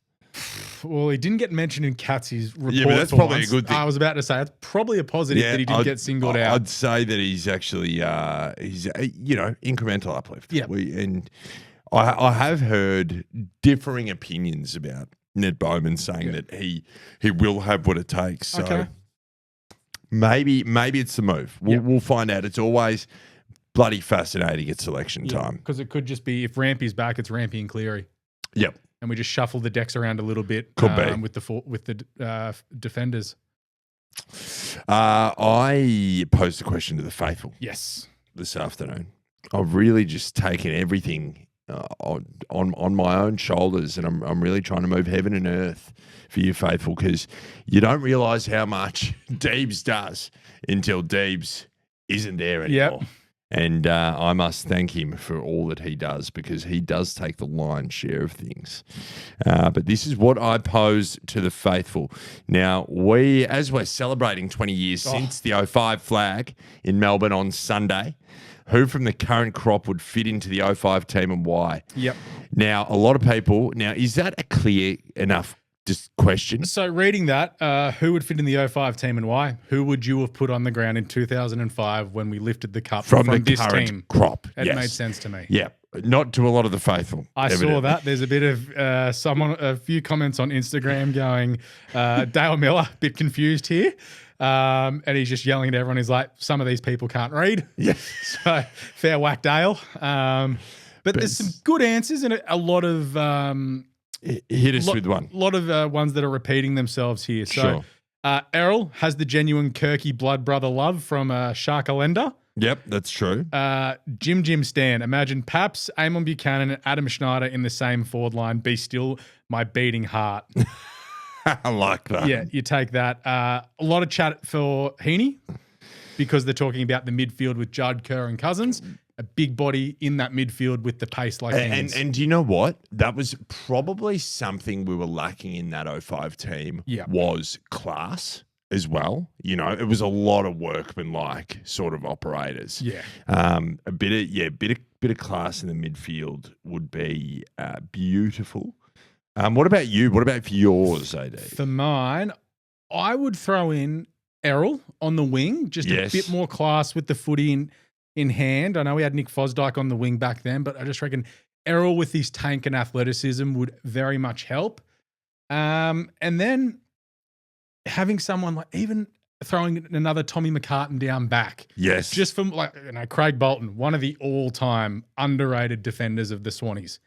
Well, he didn't get mentioned in Katz's report. Yeah, but that's probably a good thing. I was about to say it's probably a positive that he didn't get singled out. I'd say that he's actually incremental uplift. Yeah, and I have heard differing opinions about Ned Bowman saying that he will have what it takes. So maybe it's the move. We'll find out. It's always bloody fascinating at selection time because it could just be if Rampy's back, it's Rampy and Cleary. Yep. And we just shuffle the decks around a little bit with the defenders. I posed a question to the faithful. Yes. This afternoon. I've really just taken everything on my own shoulders, and I'm really trying to move heaven and earth for you faithful, because you don't realise how much Deebs does until Deebs isn't there anymore. Yep. And I must thank him for all that he does, because he does take the lion's share of things. But this is what I pose to the faithful. Now, as we're celebrating 20 years since the 05 flag in Melbourne on Sunday, who from the current crop would fit into the 05 team and why? Yep. Now, a lot of people... Now, is that a clear enough question? So reading that, who would fit in the 05 team and why? Who would you have put on the ground in 2005 when we lifted the cup from the this current team? crop? It made sense to me. Yeah, not to a lot of the faithful. I saw that. There's a bit of a few comments on Instagram going, Dale Miller, a bit confused here. And he's just yelling at everyone. He's like, some of these people can't read. Yeah. So fair whack, Dale. But there's some good answers and a lot of... hit us with one. A lot of ones that are repeating themselves here. So Errol has the genuine Kirky blood brother love from Sharkalenda. Yep, that's true. Jim Stan. Imagine Paps, Eamon Buchanan, and Adam Schneider in the same forward line. Be still my beating heart. I like that. Yeah, you take that. A lot of chat for Heaney because they're talking about the midfield with Judd, Kerr, and Cousins. A big body in that midfield with the pace like Heaney's. And do you know what? That was probably something we were lacking in that 05 team was class. as well. You know, it was a lot of workmanlike sort of operators. Yeah. A bit of class in the midfield would be beautiful. What about you? What about for yours, AD? For mine, I would throw in Errol on the wing, just a bit more class with the footy in hand. I know we had Nick Fosdyke on the wing back then, but I just reckon Errol with his tank and athleticism would very much help. And then having someone like even throwing another Tommy McCartan down back. Yes. Just from Craig Bolton, one of the all-time underrated defenders of the Swannies.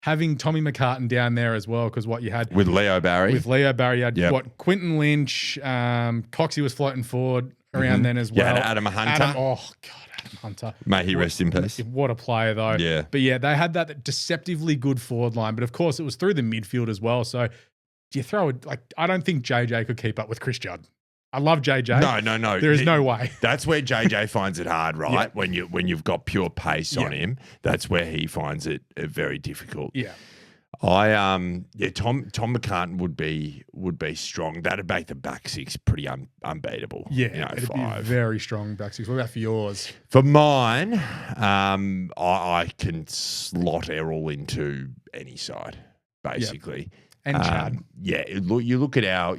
Having Tommy McCartan down there as well, because what you had with Leo Barry. With Leo Barry, you had Quinton Lynch, Coxie was floating forward around then as well. Yeah, Adam Hunter. Adam Hunter. May he rest in peace. What a player, though. Yeah. But yeah, they had that deceptively good forward line. But of course, it was through the midfield as well. So do you throw it? I don't think JJ could keep up with Chris Judd. I love JJ. No. There is no way. That's where JJ finds it hard, right? Yeah. When you've got pure pace on him, that's where he finds it very difficult. Yeah. Tom McCartan would be strong. That'd make the back six pretty unbeatable. Yeah, it'd be very strong back six. What about for yours? For mine, I can slot Errol into any side, basically. Yep. And Chad. You look at our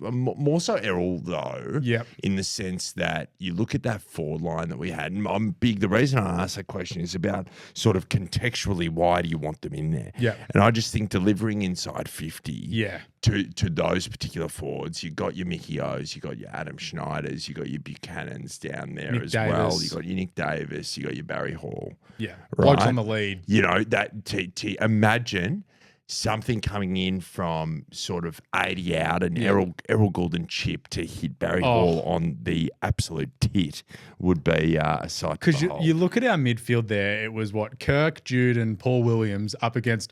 more so Errol though. Yep. In the sense that you look at that forward line that we had. And I'm big. The reason I ask that question is about sort of contextually why do you want them in there? Yeah. And I just think delivering inside 50. Yeah. To those particular forwards, you got your Mickey O's, you got your Adam Schneiders, you got your Buchanans down there Nick as Davis. well. You got your Nick Davis, you got your Barry Hall. Yeah. Right? Blokes on the lead. You know that to imagine something coming in from sort of 80 out and Errol Gould and Chip to hit Barry Hall on the absolute tit would be a sight to behold. Because you look at our midfield there, it was Kirk, Jude and Paul Williams up against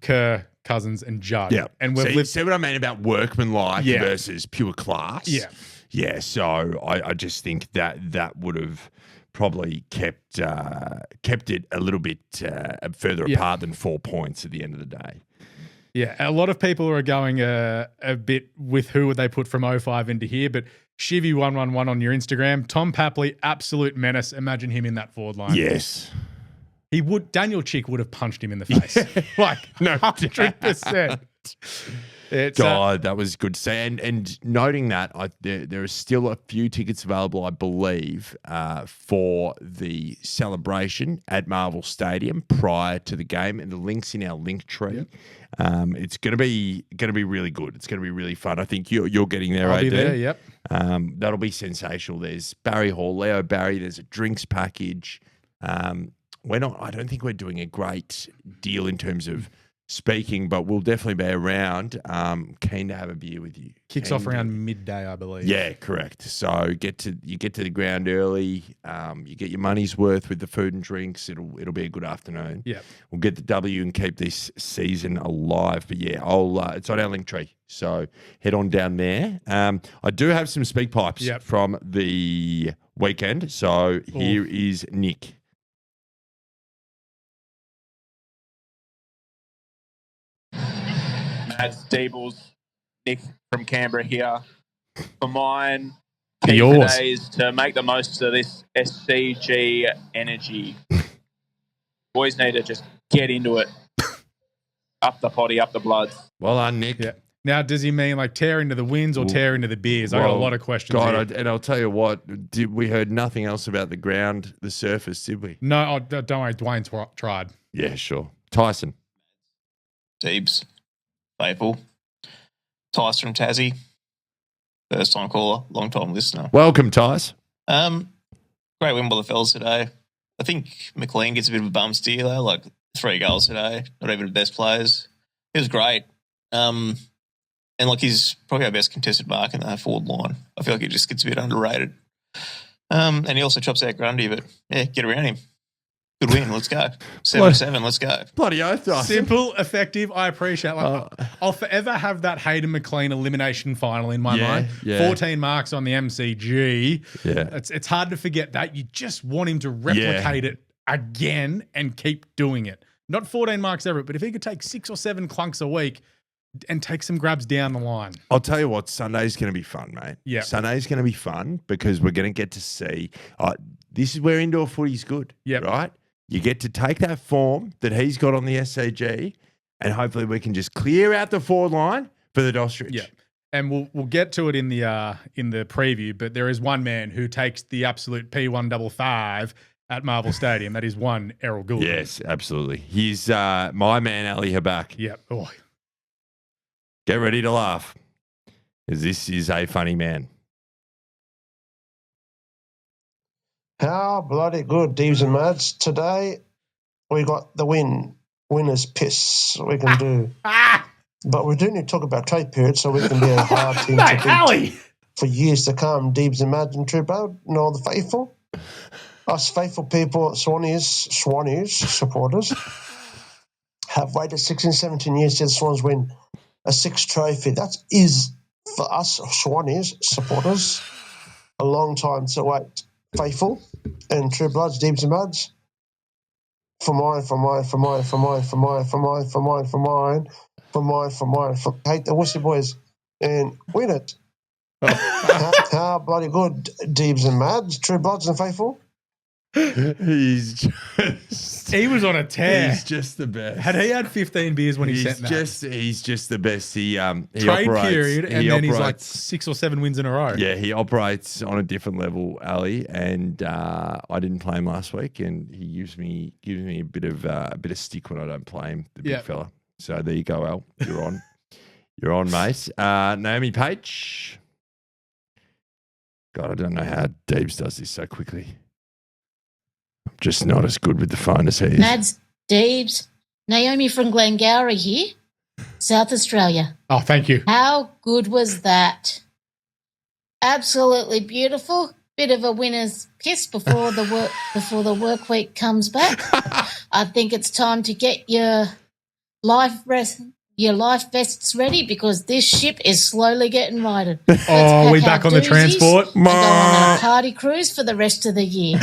Kerr, Cousins and Judd. Yeah. And see what I mean about workmanlike versus pure class? Yeah. Yeah, so I just think that would have probably kept it a little bit further apart than 4 points at the end of the day. Yeah, a lot of people are going a bit with who would they put from 05 into here, but Shivy111 on your Instagram, Tom Papley, absolute menace. Imagine him in that forward line. Yes. Daniel Chick would have punched him in the face. No, 100%. God, that was good to say. And noting that, there are still a few tickets available, I believe, for the celebration at Marvel Stadium prior to the game, and the link's in our link tree. Yep. It's going to be really good. It's going to be really fun. I think you're getting there. I'll be AD. there. Yep. That'll be sensational. There's Barry Hall, Leo Barry. There's a drinks package. I don't think we're doing a great deal in terms of speaking, but we'll definitely be around. Keen to have a beer with you. Kicks off around midday, I believe. Yeah, correct. So you get to the ground early. You get your money's worth with the food and drinks. It'll be a good afternoon. Yeah, we'll get the W and keep this season alive. But yeah, it's on our link tree. So head on down there. I do have some speak pipes from the weekend. So here is Nick. Mads Deebles, Nick from Canberra here. For mine, key today is to make the most of this SCG energy. Boys need to just get into it. Up the potty, up the bloods. Well done, Nick. Yeah. Now, does he mean like tear into the wins or tear into the beers? I got a lot of questions. And I'll tell you what, we heard nothing else about the ground, the surface, did we? No, don't worry. Dwayne tried. Yeah, sure. Tyson. Deebs. Faithful. Tice from Tassie. First time caller, long time listener. Welcome, Tice. Great win by the fellas today. I think McLean gets a bit of a bum steer though, like 3 goals today. Not even the best players. He was great. And like he's probably our best contested mark in the forward line. I feel like he just gets a bit underrated. And he also chops out Grundy, but yeah, get around him. Good win. Let's go. 7-7. Let's go. Bloody oath, Tyson. Simple, effective. I appreciate it. I'll forever have that Hayden McLean elimination final in my mind. Yeah. 14 marks on the MCG. Yeah. It's hard to forget that. You just want him to replicate it again and keep doing it. Not 14 marks ever, but if he could take 6 or 7 clunks a week, and take some grabs down the line. I'll tell you what, Sunday's going to be fun, mate. Yeah. Sunday's going to be fun because we're going to get to see. This is where indoor footy's good, right? You get to take that form that he's got on the SCG, and hopefully we can just clear out the forward line for the Dostrich. Yeah. And we'll get to it in the preview, but there is one man who takes the absolute P155 at Marvel Stadium. That is one Errol Gould. Yes, absolutely. He's my man, Ali Habak. Yep. Oh. Get ready to laugh, because this is a funny man. How bloody good, Deeves and Mads. Today we got the winner's piss we can do. But we do need to talk about trade period so we can be a hard team to beat for years to come. Deeves and Mads and Tribbo and all the faithful. Us faithful people, Swannies supporters, have waited 16, 17 years till the Swans win a 6th trophy. That is, for us Swannies supporters, a long time to wait. Faithful and True Bloods, Deeps and Buds. For mine. Hate the wussy boys and win it. How bloody good, Deeps and Mads, True Bloods and Faithful. He was on a tear. He's just the best. Had he had 15 beers when he sent that? He's just the best. He trade operates, period, and then he's like 6 or 7 wins in a row. Yeah, he operates on a different level, Ali. And I didn't play him last week, and he gives me a bit of stick when I don't play him, the big fella. So there you go, Al. You're on. You're on, mate. Naomi Page. God, I don't know how Deebs does this so quickly. I'm just not as good with the phone as he is. Mads, Deebs, Naomi from Glengowrie here, South Australia. Oh, thank you. How good was that? Absolutely beautiful. Bit of a winner's piss before the work week comes back. I think it's time to get your life vests ready because this ship is slowly getting righted. Oh, we back on the transport? And go on a party cruise for the rest of the year.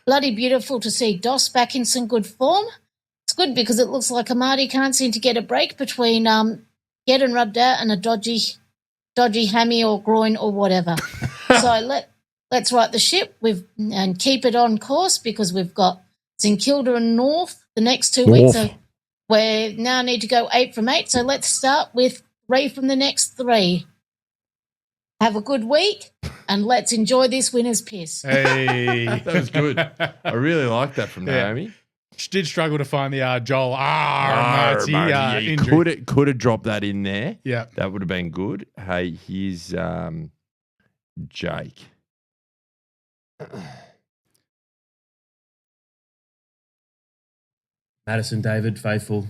Bloody beautiful to see Doss back in some good form. It's good because it looks like Amadi can't seem to get a break between getting rubbed out and a dodgy hammy or groin or whatever. So let's right the ship and keep it on course because we've got St Kilda and North the next 2 weeks. So we now need to go 8 from 8. So let's start with 3 from the next 3. Have a good week, and let's enjoy this winner's piss. Hey. That was good. I really like that from Naomi. She did struggle to find the Joel Marty injury. Could have dropped that in there. Yeah. That would have been good. Hey, here's Jake. Madison David, faithful.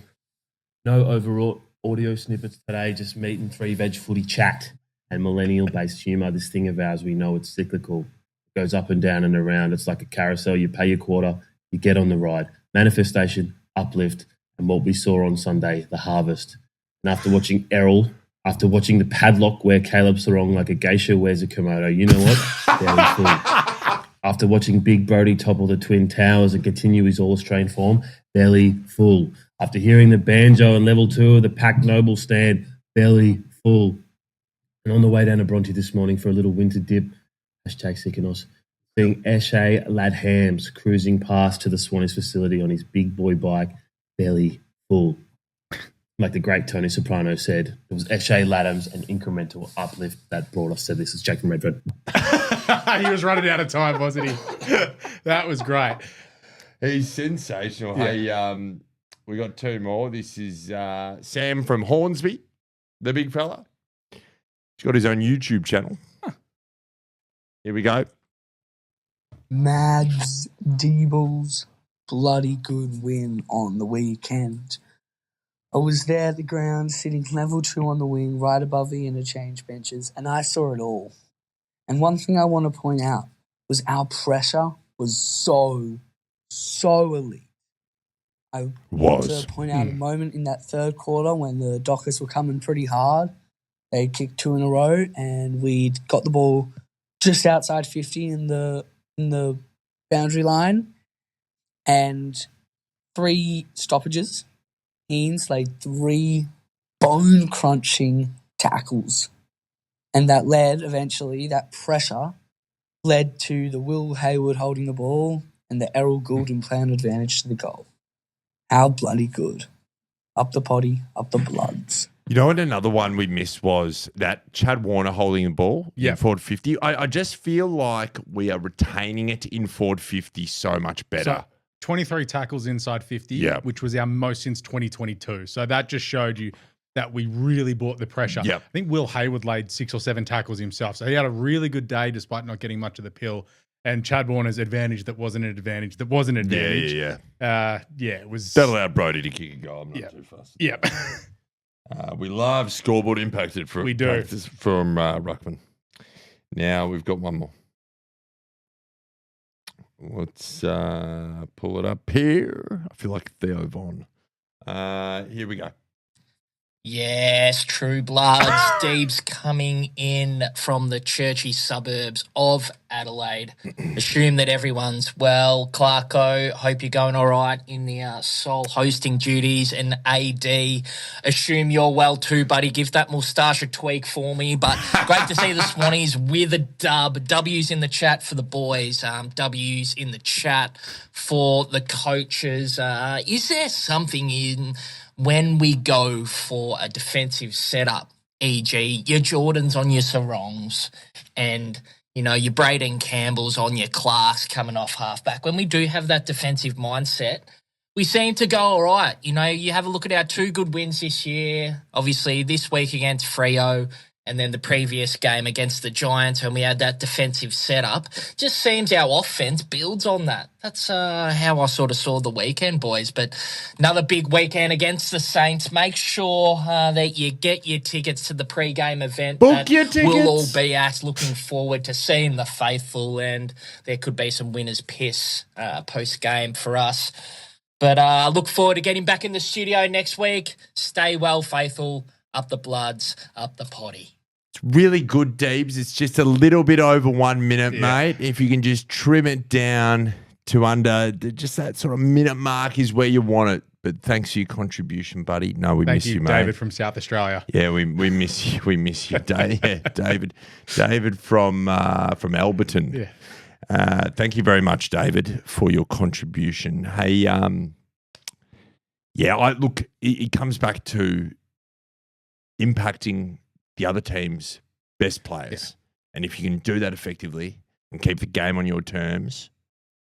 No overall audio snippets today, just meat and 3 veg footy chat and millennial-based humour. This thing of ours, we know it's cyclical. It goes up and down and around. It's like a carousel. You pay your quarter, you get on the ride. Manifestation, uplift, and what we saw on Sunday, the harvest. And after watching Errol, after watching the padlock wear Caleb Serong like a geisha wears a kimono, you know what? Belly full. After watching Big Brody topple the Twin Towers and continue his All-Australian form, belly full. After hearing the banjo and level 2 of the Pack Noble stand, belly full. And on the way down to Bronte this morning for a little winter dip, #Sickenos, seeing Eshe Lad Hams cruising past to the Swannies facility on his big boy bike, belly full. Like the great Tony Soprano said, it was Eshe Ladhams and incremental uplift that brought us to this. It's Jake from Redford. He was running out of time, wasn't he? That was great. He's sensational. Yeah. Hey, we got 2 more. This is Sam from Hornsby, the big fella. He's got his own YouTube channel. Here we go. Mads Deebles, bloody good win on the weekend. I was there at the ground, sitting level 2 on the wing, right above the interchange benches, and I saw it all. And one thing I want to point out was our pressure was so elite. I want to point out a moment in that third quarter when the Dockers were coming pretty hard. They kicked 2 in a row, and we'd got the ball just outside 50 in the boundary line, and 3 stoppages. Haynes laid 3 bone-crunching tackles. And that that pressure led to the Will Hayward holding the ball and the Errol Goulden playing advantage to the goal. How bloody good. Up the potty, up the bloods. You know what? Another one we missed was that Chad Warner holding the ball in forward 50. I just feel like we are retaining it in forward 50 so much better. So 23 tackles inside 50, which was our most since 2022. So that just showed you that we really brought the pressure. Yep. I think Will Hayward laid 6 or 7 tackles himself. So he had a really good day despite not getting much of the pill. And Chad Warner's advantage that wasn't an advantage. It was. That allowed Brody to kick a goal. I'm not too fussed. Yep. We love scoreboard impacted from Ruckman. Now we've got one more. Let's pull it up here. I feel like Theo Von. Here we go. Yes, True Bloods. Deeb's coming in from the churchy suburbs of Adelaide. Assume that everyone's well. Clarko, hope you're going all right in the sole hosting duties. And AD, assume you're well too, buddy. Give that moustache a tweak for me. But great to see the Swannies with a dub. W's in the chat for the boys. W's in the chat for the coaches. Is there something in when we go for a defensive setup, e.g. your Jordans on your Serongs and, your Braden Campbells on your Class coming off halfback, when we do have that defensive mindset, we seem to go all right. You have a look at our 2 good wins this year, obviously this week against Freo, and then the previous game against the Giants when we had that defensive setup. Just seems our offense builds on that. That's how I sort of saw the weekend, boys. But another big weekend against the Saints. Make sure that you get your tickets to the pre-game event. Book your tickets. We'll all be at. Looking forward to seeing the faithful, and there could be some winner's piss post-game for us. But I look forward to getting back in the studio next week. Stay well, faithful. Up the bloods, up the potty. Really good, Deebs. It's just a little bit over 1 minute, mate. If you can just trim it down to under just that sort of minute mark is where you want it. But thanks for your contribution, buddy. No, we miss you, mate. David from South Australia. Yeah, we miss you. We miss you, David. David from Alberton. Yeah. Thank you very much, David, for your contribution. Hey, it comes back to impacting the other team's best players. Yeah. And if you can do that effectively and keep the game on your terms,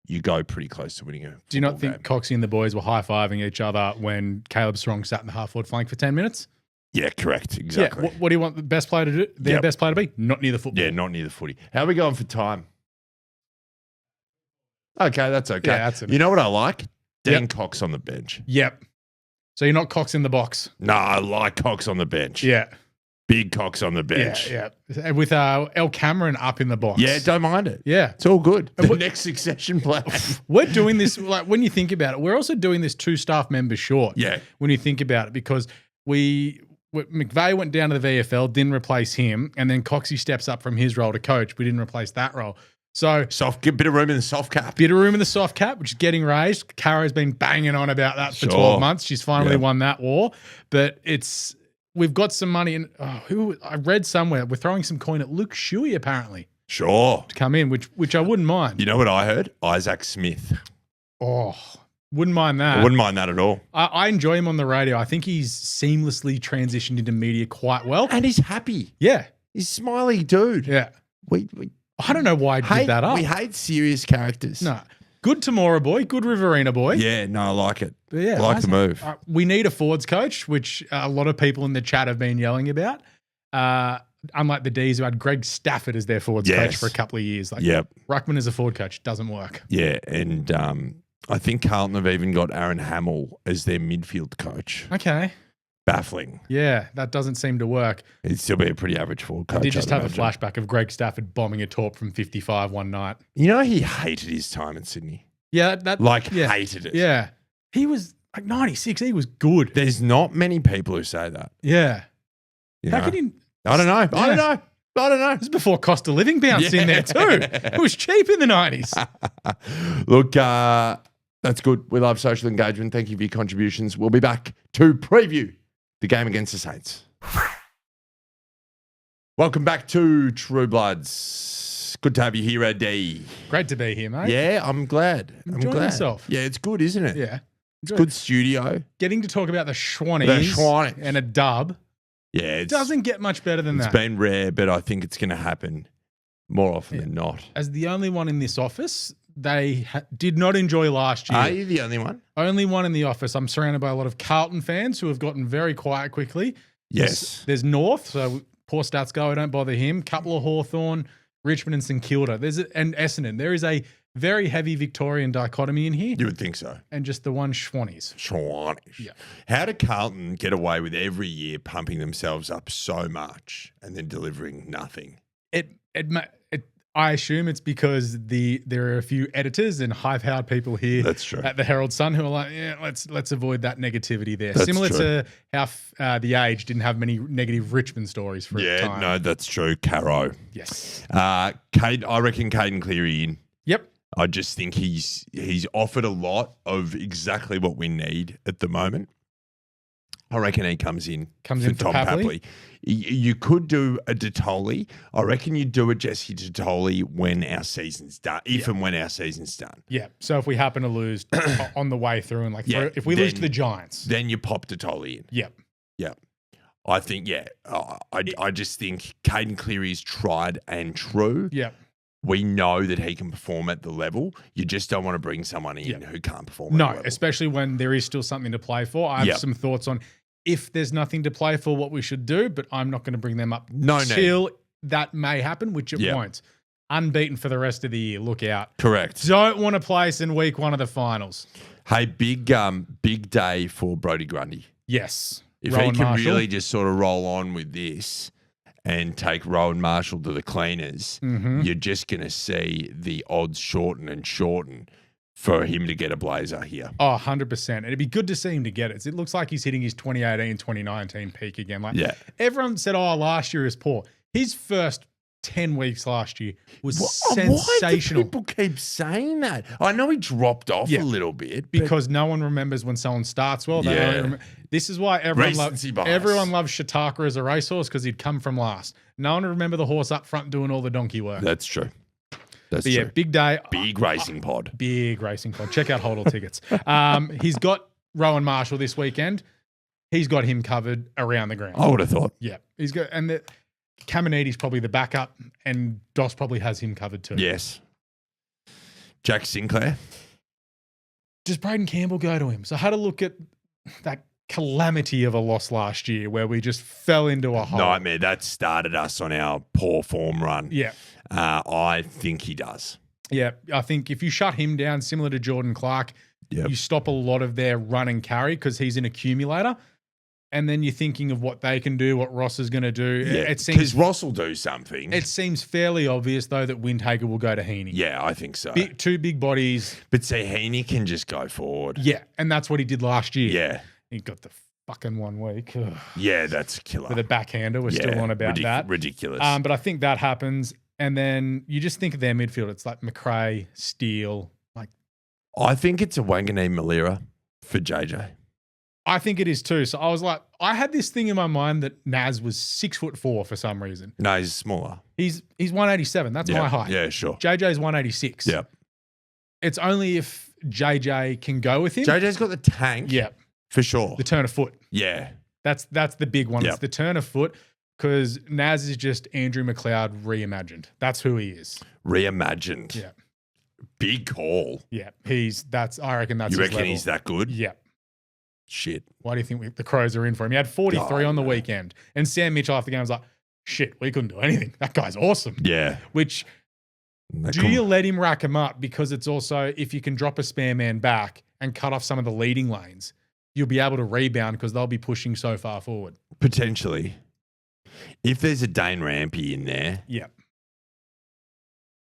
you go pretty close to winning a Do you not think game. Coxie and the boys were high-fiving each other when Caleb Serong sat in the half-forward flank for 10 minutes? Yeah, correct. Exactly. Yeah. What do you want the best player to do? Their best player to be? Not near the football. Yeah, not near the footy. How are we going for time? Okay, that's okay. Yeah, that's it. You know what I like? Dean Cox on the bench. Yep. So you're not Cox in the box? No, I like Cox on the bench. Yeah. Big Cox on the bench. Yeah. And with El Cameron up in the box. Yeah, don't mind it. Yeah. It's all good. The next succession plan. We're doing this, like when you think about it, we're also doing this 2 staff members short. Yeah. When you think about it, because McVeigh went down to the VFL, didn't replace him, and then Coxie steps up from his role to coach. We didn't replace that role. So bit of room in the soft cap. Bit of room in the soft cap, which is getting raised. Caro's been banging on about that for 12 months. She's finally won that war. But we've got some money in. I read somewhere we're throwing some coin at Luke Shuey apparently. Sure. To come in, which I wouldn't mind. You know what I heard? Isaac Smith. Oh, wouldn't mind that. I wouldn't mind that at all. I enjoy him on the radio. I think he's seamlessly transitioned into media quite well. And he's happy. Yeah. He's a smiley dude. Yeah. I don't know why I did that up. We hate serious characters. No. Good Tamora boy. Good Riverina boy. Yeah, no, I like it. Yeah, I like the move. We need a forwards coach, which a lot of people in the chat have been yelling about. Unlike the D's who had Greg Stafford as their forwards coach for a couple of years. Ruckman as a forward coach doesn't work. Yeah, and I think Carlton have even got Aaron Hamill as their midfield coach. Okay. Baffling. Yeah, that doesn't seem to work. He'd still be a pretty average forward coach. I did just have a flashback of Greg Stafford bombing a torp from 55 one night. You know, he hated his time in Sydney. Yeah, hated it. Yeah. He was like 96. He was good. There's not many people who say that. Yeah. How can you? I don't know. Yeah. I don't know. This is before cost of living bounced in there too. It was cheap in the 90s. Look, that's good. We love social engagement. Thank you for your contributions. We'll be back to preview the game against the Saints. Welcome back to True Bloods. Good to have you here, AD. Great to be here, mate. Yeah, I'm glad. Enjoying yourself. Yeah, it's good, isn't it? Yeah. It's good studio. Getting to talk about the Schwannies and a dub. Yeah, it doesn't get much better than that. It's been rare, but I think it's going to happen more often than not. As the only one in this office, they did not enjoy last year. Are you the only one? Only one in the office. I'm surrounded by a lot of Carlton fans who have gotten very quiet quickly. Yes. There's North, so poor stats go, don't bother him. Couple of Hawthorn, Richmond and St Kilda. And Essendon. There is a very heavy Victorian dichotomy in here. You would think so. And just the one Schwannies. Yeah. How did Carlton get away with every year pumping themselves up so much and then delivering nothing? I assume it's because there are a few editors and high-powered people here That's true. at the Herald Sun who are like, yeah, let's avoid that negativity there. That's Similar true. to how The Age didn't have many negative Richmond stories for a time. Yeah, no, that's true. Caro. Yes. I reckon Caden Cleary in. Yep. I just think he's offered a lot of exactly what we need at the moment. I reckon he comes in for Tom Papley. You could do a Dotoli. I reckon you'd do a Jesse Dotoli when our season's done, and when our season's done. Yeah. So if we happen to lose on the way through and if we lose to the Giants. Then you pop Dotoli in. Yep. Yeah. I think, I just think Caden Cleary's tried and true. Yep. We know that he can perform at the level. You just don't want to bring someone in who can't perform at the level. Especially when there is still something to play for. I have some thoughts on if there's nothing to play for, what we should do, but I'm not going to bring them up till that may happen, which it won't. Unbeaten for the rest of the year. Look out. Correct. Don't want to place in week one of the finals. Hey, big day for Brodie Grundy. Yes. If he can really just sort of roll on with this and take Rowan Marshall to the cleaners, you're just going to see the odds shorten for him to get a blazer here. Oh, 100%. It'd be good to see him to get it. It looks like he's hitting his 2018, 2019 peak again. Everyone said, last year is poor. His first 10 weeks last year was sensational. Why do people keep saying that? I know he dropped off a little bit. Because no one remembers when someone starts well. This is why everyone loves Shataka as a racehorse, because he'd come from last. No one remember the horse up front doing all the donkey work. That's true. That's true. Big day. Big racing pod. Big racing pod. Check out Hold All Tickets. He's got Rowan Marshall this weekend. He's got him covered around the ground. I would have thought. Yeah. He's got, and Caminiti's probably the backup, and Doss probably has him covered too. Yes. Jack Sinclair. Does Braden Campbell go to him? So I had a look at that calamity of a loss last year where we just fell into a hole. Nightmare. That started us on our poor form run. Yeah. I think he does. Yeah. I think if you shut him down, similar to Jordan Clark, you stop a lot of their run and carry because he's an accumulator. And then you're thinking of what they can do, what Ross is going to do. Yeah, because Ross will do something. It seems fairly obvious, though, that Windhager will go to Heaney. Yeah, I think so. Two big bodies. But see, Heaney can just go forward. Yeah, and that's what he did last year. Yeah. He got the fucking 1 week. Ugh. Yeah, that's killer. With a backhander. We're still on about that. Ridiculous. But I think that happens. And then you just think of their midfield. It's like McRae, Steele. I think it's a Wanganeen Malira for JJ. I think it is too. So I was like, I had this thing in my mind that Naz was 6'4" for some reason. No, he's smaller. He's 187. That's my height. Yeah, sure. JJ's 186. Yeah. It's only if JJ can go with him. JJ's got the tank. Yeah. For sure. The turn of foot. Yeah. That's the big one. Yep. It's the turn of foot because Naz is just Andrew McLeod reimagined. That's who he is. Reimagined. Yeah. Big call. Yeah. I reckon that's You his reckon level. he's that good? Yeah. Shit. Why do you think the Crows are in for him? He had 43 on the weekend. And Sam Mitchell after the game was like, shit, we couldn't do anything. That guy's awesome. Yeah. Which, you let him rack him up? Because it's also, if you can drop a spare man back and cut off some of the leading lanes, you'll be able to rebound because they'll be pushing so far forward. Potentially. If there's a Dane Rampy in there. Yeah.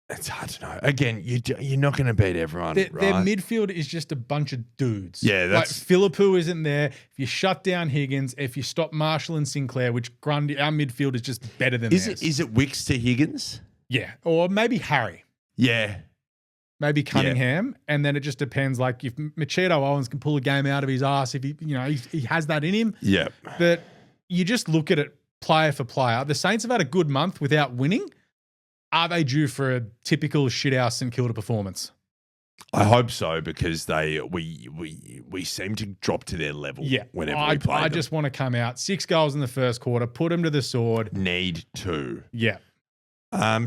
It's hard to know. Again, you're not going to beat everyone, Their right? midfield is just a bunch of dudes. Yeah, that's... Like Philippou isn't there. If you shut down Higgins, if you stop Marshall and Sinclair, which Grundy, our midfield is just better than theirs. Is it Wicks to Higgins? Yeah, or maybe Harry. Yeah. maybe Cunningham, and then it just depends. Like if Machado Owens can pull a game out of his ass, if he has that in him. Yeah. But you just look at it player for player. The Saints have had a good month without winning. Are they due for a typical shithouse St Kilda performance? I hope so, because we seem to drop to their level. Yeah, whenever we play I them. just want to come out 6 goals in the first quarter, put them to the sword. Need to. Yeah.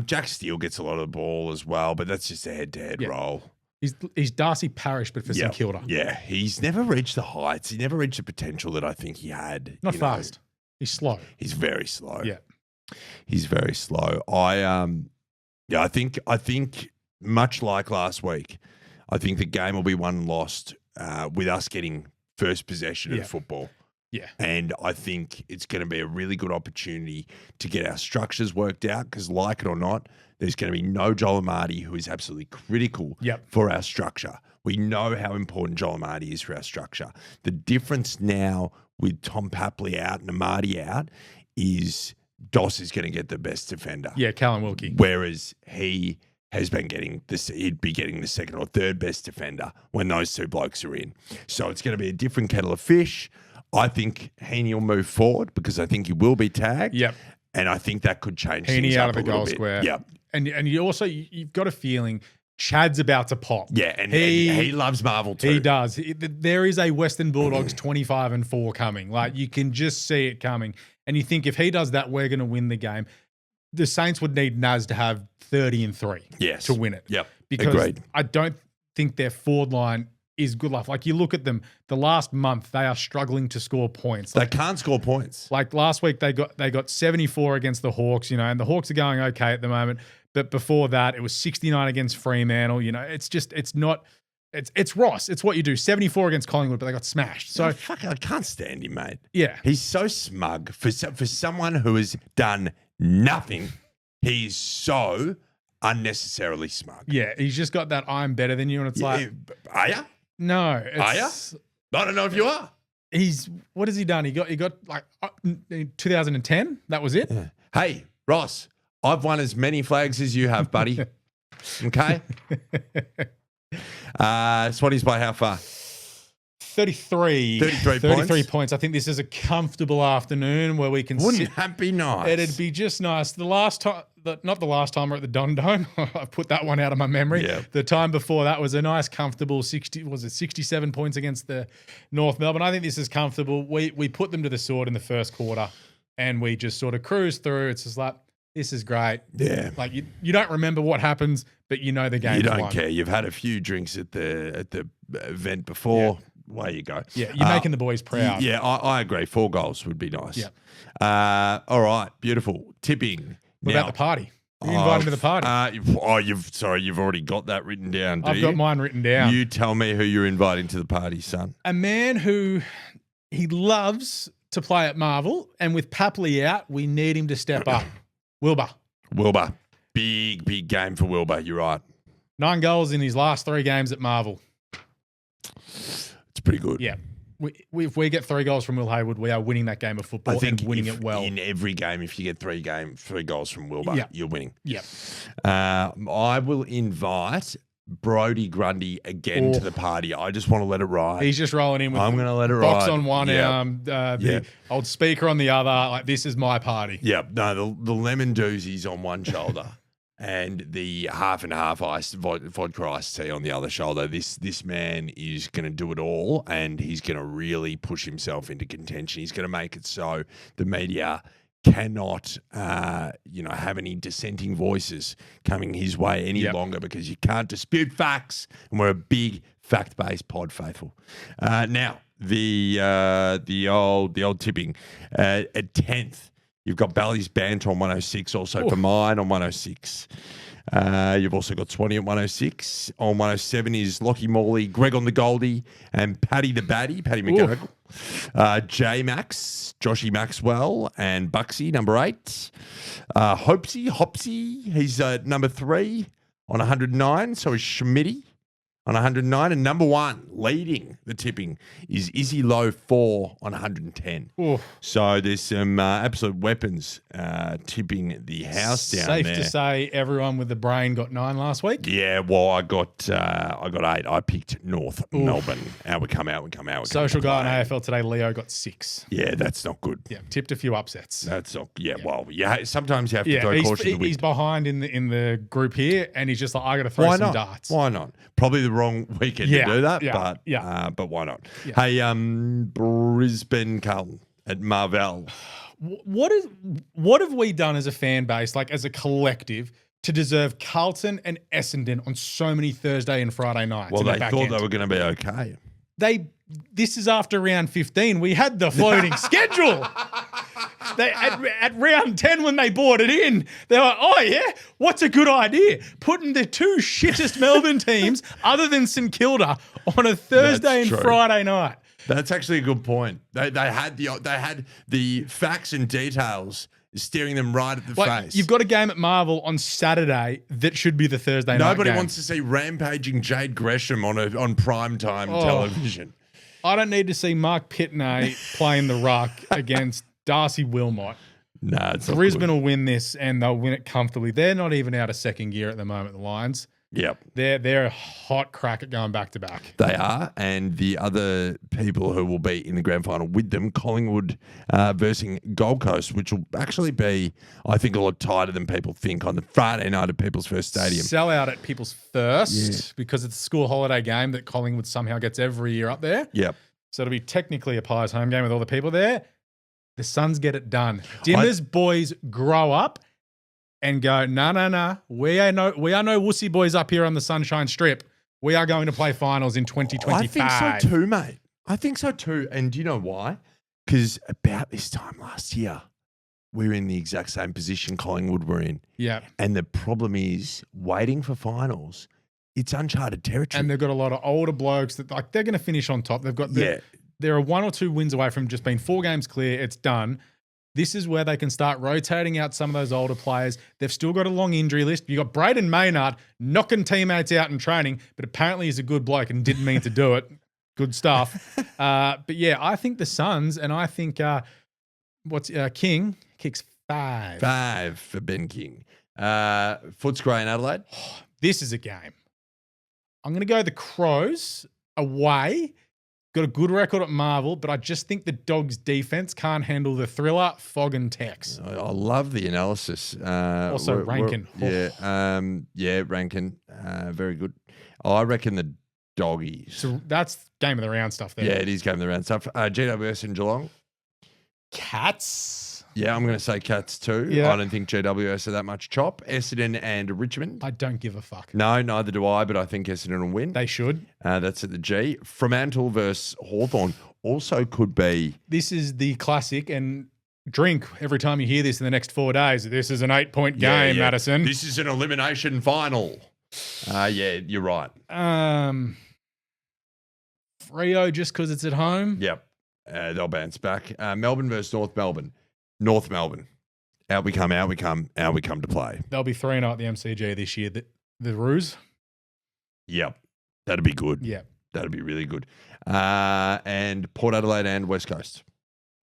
Jack Steele gets a lot of the ball as well, but that's just a head-to-head role. He's Darcy Parish, but for St Kilda. Yeah, he's never reached the heights. He never reached the potential that I think he had. Not fast. He's slow. He's very slow. Yeah. He's very slow. I think much like last week, I think the game will be won and lost with us getting first possession of the football. Yeah. And I think it's going to be a really good opportunity to get our structures worked out, because like it or not, there's going to be no Joel Amati, who is absolutely critical for our structure. We know how important Joel Amati is for our structure. The difference now with Tom Papley out and Amati out is Doss is going to get the best defender. Yeah, Callum Wilkie. Whereas he has been getting this, he'd be getting the second or third best defender when those two blokes are in. So it's going to be a different kettle of fish. I think Heaney will move forward, because I think he will be tagged. Yep. And I think that could change Heaney things out up of the a little goal bit. square. Yep. And you've got a feeling Chad's about to pop. Yeah, and he loves Marvel too. He does. There is a Western Bulldogs 25-4 coming. Like, you can just see it coming. And you think if he does that, we're going to win the game. The Saints would need Naz to have 30-3 to win it. Yep. Because Agreed. I don't think their forward line is good enough. Like, you look at them, the last month they are struggling to score points. They can't score points. Like last week they got 74 against the Hawks, and the Hawks are going okay at the moment. But before that, it was 69 against Fremantle. It's Ross. It's what you do. 74 against Collingwood, but they got smashed. So I can't stand him, mate. Yeah. He's so smug. For someone who has done nothing, he's so unnecessarily smug. Yeah, he's just got that I'm better than you, and it's like, are ya? No. Are ya? I don't know if you are. What has he done? He got like 2010. That was it. Yeah. Hey, Ross, I've won as many flags as you have, buddy. Okay. Swatties by how far? 33 points. I think this is a comfortable afternoon where we can. Wouldn't that be nice? It'd be just nice. The last time, not the last time we're at the Don Dome. I've put that one out of my memory. Yeah. The time before that was a nice, comfortable 67 points against the North Melbourne. I think this is comfortable. We put them to the sword in the first quarter, and we just sort of cruise through. It's just like, this is great. Yeah. Like you don't remember what happens, but you know the game. You don't care. You've had a few drinks at the event before. Yeah. Away you go. Yeah, you're making the boys proud. Yeah, I agree. 4 goals would be nice. Yeah. All right, beautiful. Tipping. What about the party? You invited me to the party. You've already got that written down, do I've got mine written down. You tell me who you're inviting to the party, son. A man who he loves to play at Marvel, and with Papley out, we need him to step up. Wilbur. Big game for Wilbur. You're right. 9 goals in his last 3 games at Marvel. It's pretty good. Yeah. If we get 3 goals from Will Hayward, we are winning that game of football. I think and winning it well. In every game, if you get 3 goals from Wilbur, you're winning. Yeah. I will invite Brody Grundy again to the party. I just want to let it ride. He's just rolling in with I'm going to let it ride. Box on one arm, the old speaker on the other. Like, this is my party. Yeah. No, the lemon doozies on one shoulder. And the half and half vodka iced tea on the other shoulder. This man is going to do it all, and he's going to really push himself into contention. He's going to make it so the media cannot, have any dissenting voices coming his way any longer, because you can't dispute facts, and we're a big fact-based pod, faithful. Now the old tipping at 10th. You've got Bally's Banter on 106, also for mine on 106. You've also got Swanee at 106. On 107 is Lockie Morley, Greg on the Goldie, and Paddy the Baddie, Paddy McGarrigle. J-Max, Joshy Maxwell, and Buxy, number 8. Hopsy, he's number 3 on 109. So is Schmitty on 109. And number 1, leading the tipping, is Izzy Lowe 4 on 110. Oof. So there's some absolute weapons tipping the house down Safe there. to say everyone with the brain got 9 last week. Yeah, well, I got 8. I picked North Melbourne. Out we come. Social guy on AFL today, Leo, got 6. Yeah, that's not good. Yeah, tipped a few upsets. That's not. Yeah, well, sometimes you have to throw caution to the wind. He's behind in the group here, and he's just like, I got to throw some darts. Why not? Probably the wrong weekend to do that, but why not? Yeah. Hey, Brisbane Carlton at Marvell. What have we done as a fan base, like as a collective, to deserve Carlton and Essendon on so many Thursday and Friday nights? Well, they thought they were going to be okay. This is after round 15. We had the floating schedule. At round 10 when they bought it in, they were like, oh yeah, what's a good idea? Putting the 2 shittest Melbourne teams other than St Kilda on a Thursday and Friday night. That's actually a good point. They had the facts and details staring them right at the face. You've got a game at Marvel on Saturday that should be the Thursday night Nobody game. wants to see rampaging Jade Gresham on primetime television. I don't need to see Mark Pitney playing the ruck against Darcy Wilmot. No, it's not Brisbane good. will win this, and they'll win it comfortably. They're not even out of second gear at the moment, the Lions. Yep. They're a hot crack at going back to back. They are, and the other people who will be in the grand final with them, Collingwood versus Gold Coast, which will actually be, I think, a lot tighter than people think on the Friday night at People's First Stadium. Sell out at People's First because it's a school holiday game that Collingwood somehow gets every year up there. Yep. So it'll be technically a Pies home game with all the people there. The Suns get it done. Dimmer's boys grow up and go, no. We are no wussy boys up here on the Sunshine Strip. We are going to play finals in 2025. I think so too, mate. I think so too. And do you know why? Because about this time last year, we were in the exact same position Collingwood were in. Yeah. And the problem is waiting for finals. It's uncharted territory. And they've got a lot of older blokes that they're going to finish on top. They've got There are 1 or 2 wins away from just being 4 games clear. It's done. This is where they can start rotating out some of those older players. They've still got a long injury list. You got Braden Maynard knocking teammates out in training, but apparently he's a good bloke and didn't mean to do it. Good stuff. But yeah, I think the Suns, and I think King kicks 5. 5 for Ben King. Footscray in Adelaide. This is a game. I'm going to go the Crows away. Got a good record at Marvel, but I just think the Dogs' defense can't handle the thriller, Fog and Tex. I love the analysis. Also, Rankin. Rankin. Very good. I reckon the Doggies. So that's game of the round stuff there. Yeah, it is game of the round stuff. GWS in Geelong. Cats. Yeah, I'm going to say Cats too. Yeah. I don't think GWS are that much chop. Essendon and Richmond. I don't give a fuck. No, neither do I, but I think Essendon will win. They should. That's at the G. Fremantle versus Hawthorn also could be. This is the classic, and drink every time you hear this in the next 4 days. This is an 8-point game, Madison. This is an elimination final. Yeah, you're right. Freo just because it's at home. Yep. They'll bounce back. Melbourne versus North Melbourne. North Melbourne. Out we come to play. They'll be 3-0 at the MCG this year. The Roos. Yep. That'd be good. Yeah. That'd be really good. And Port Adelaide and West Coast.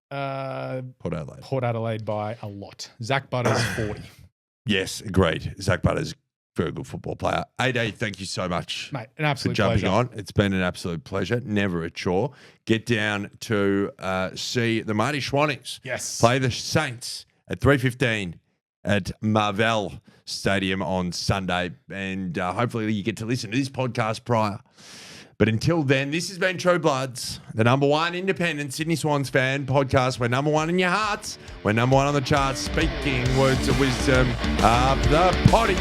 Port Adelaide. Port Adelaide by a lot. Zach Butters, 40. Yes, agreed. Zach Butters, very good football player. AD, thank you so much. Mate, an absolute for jumping pleasure. on. It's been an absolute pleasure. Never a chore. Get down to see the mighty Swans. Yes. Play the Saints at 3:15 at Marvell Stadium on Sunday. And hopefully you get to listen to this podcast prior. But until then, this has been True Bloods, the #1 independent Sydney Swans fan podcast. We're #1 in your hearts. We're #1 on the charts. Speaking words of wisdom of the potty.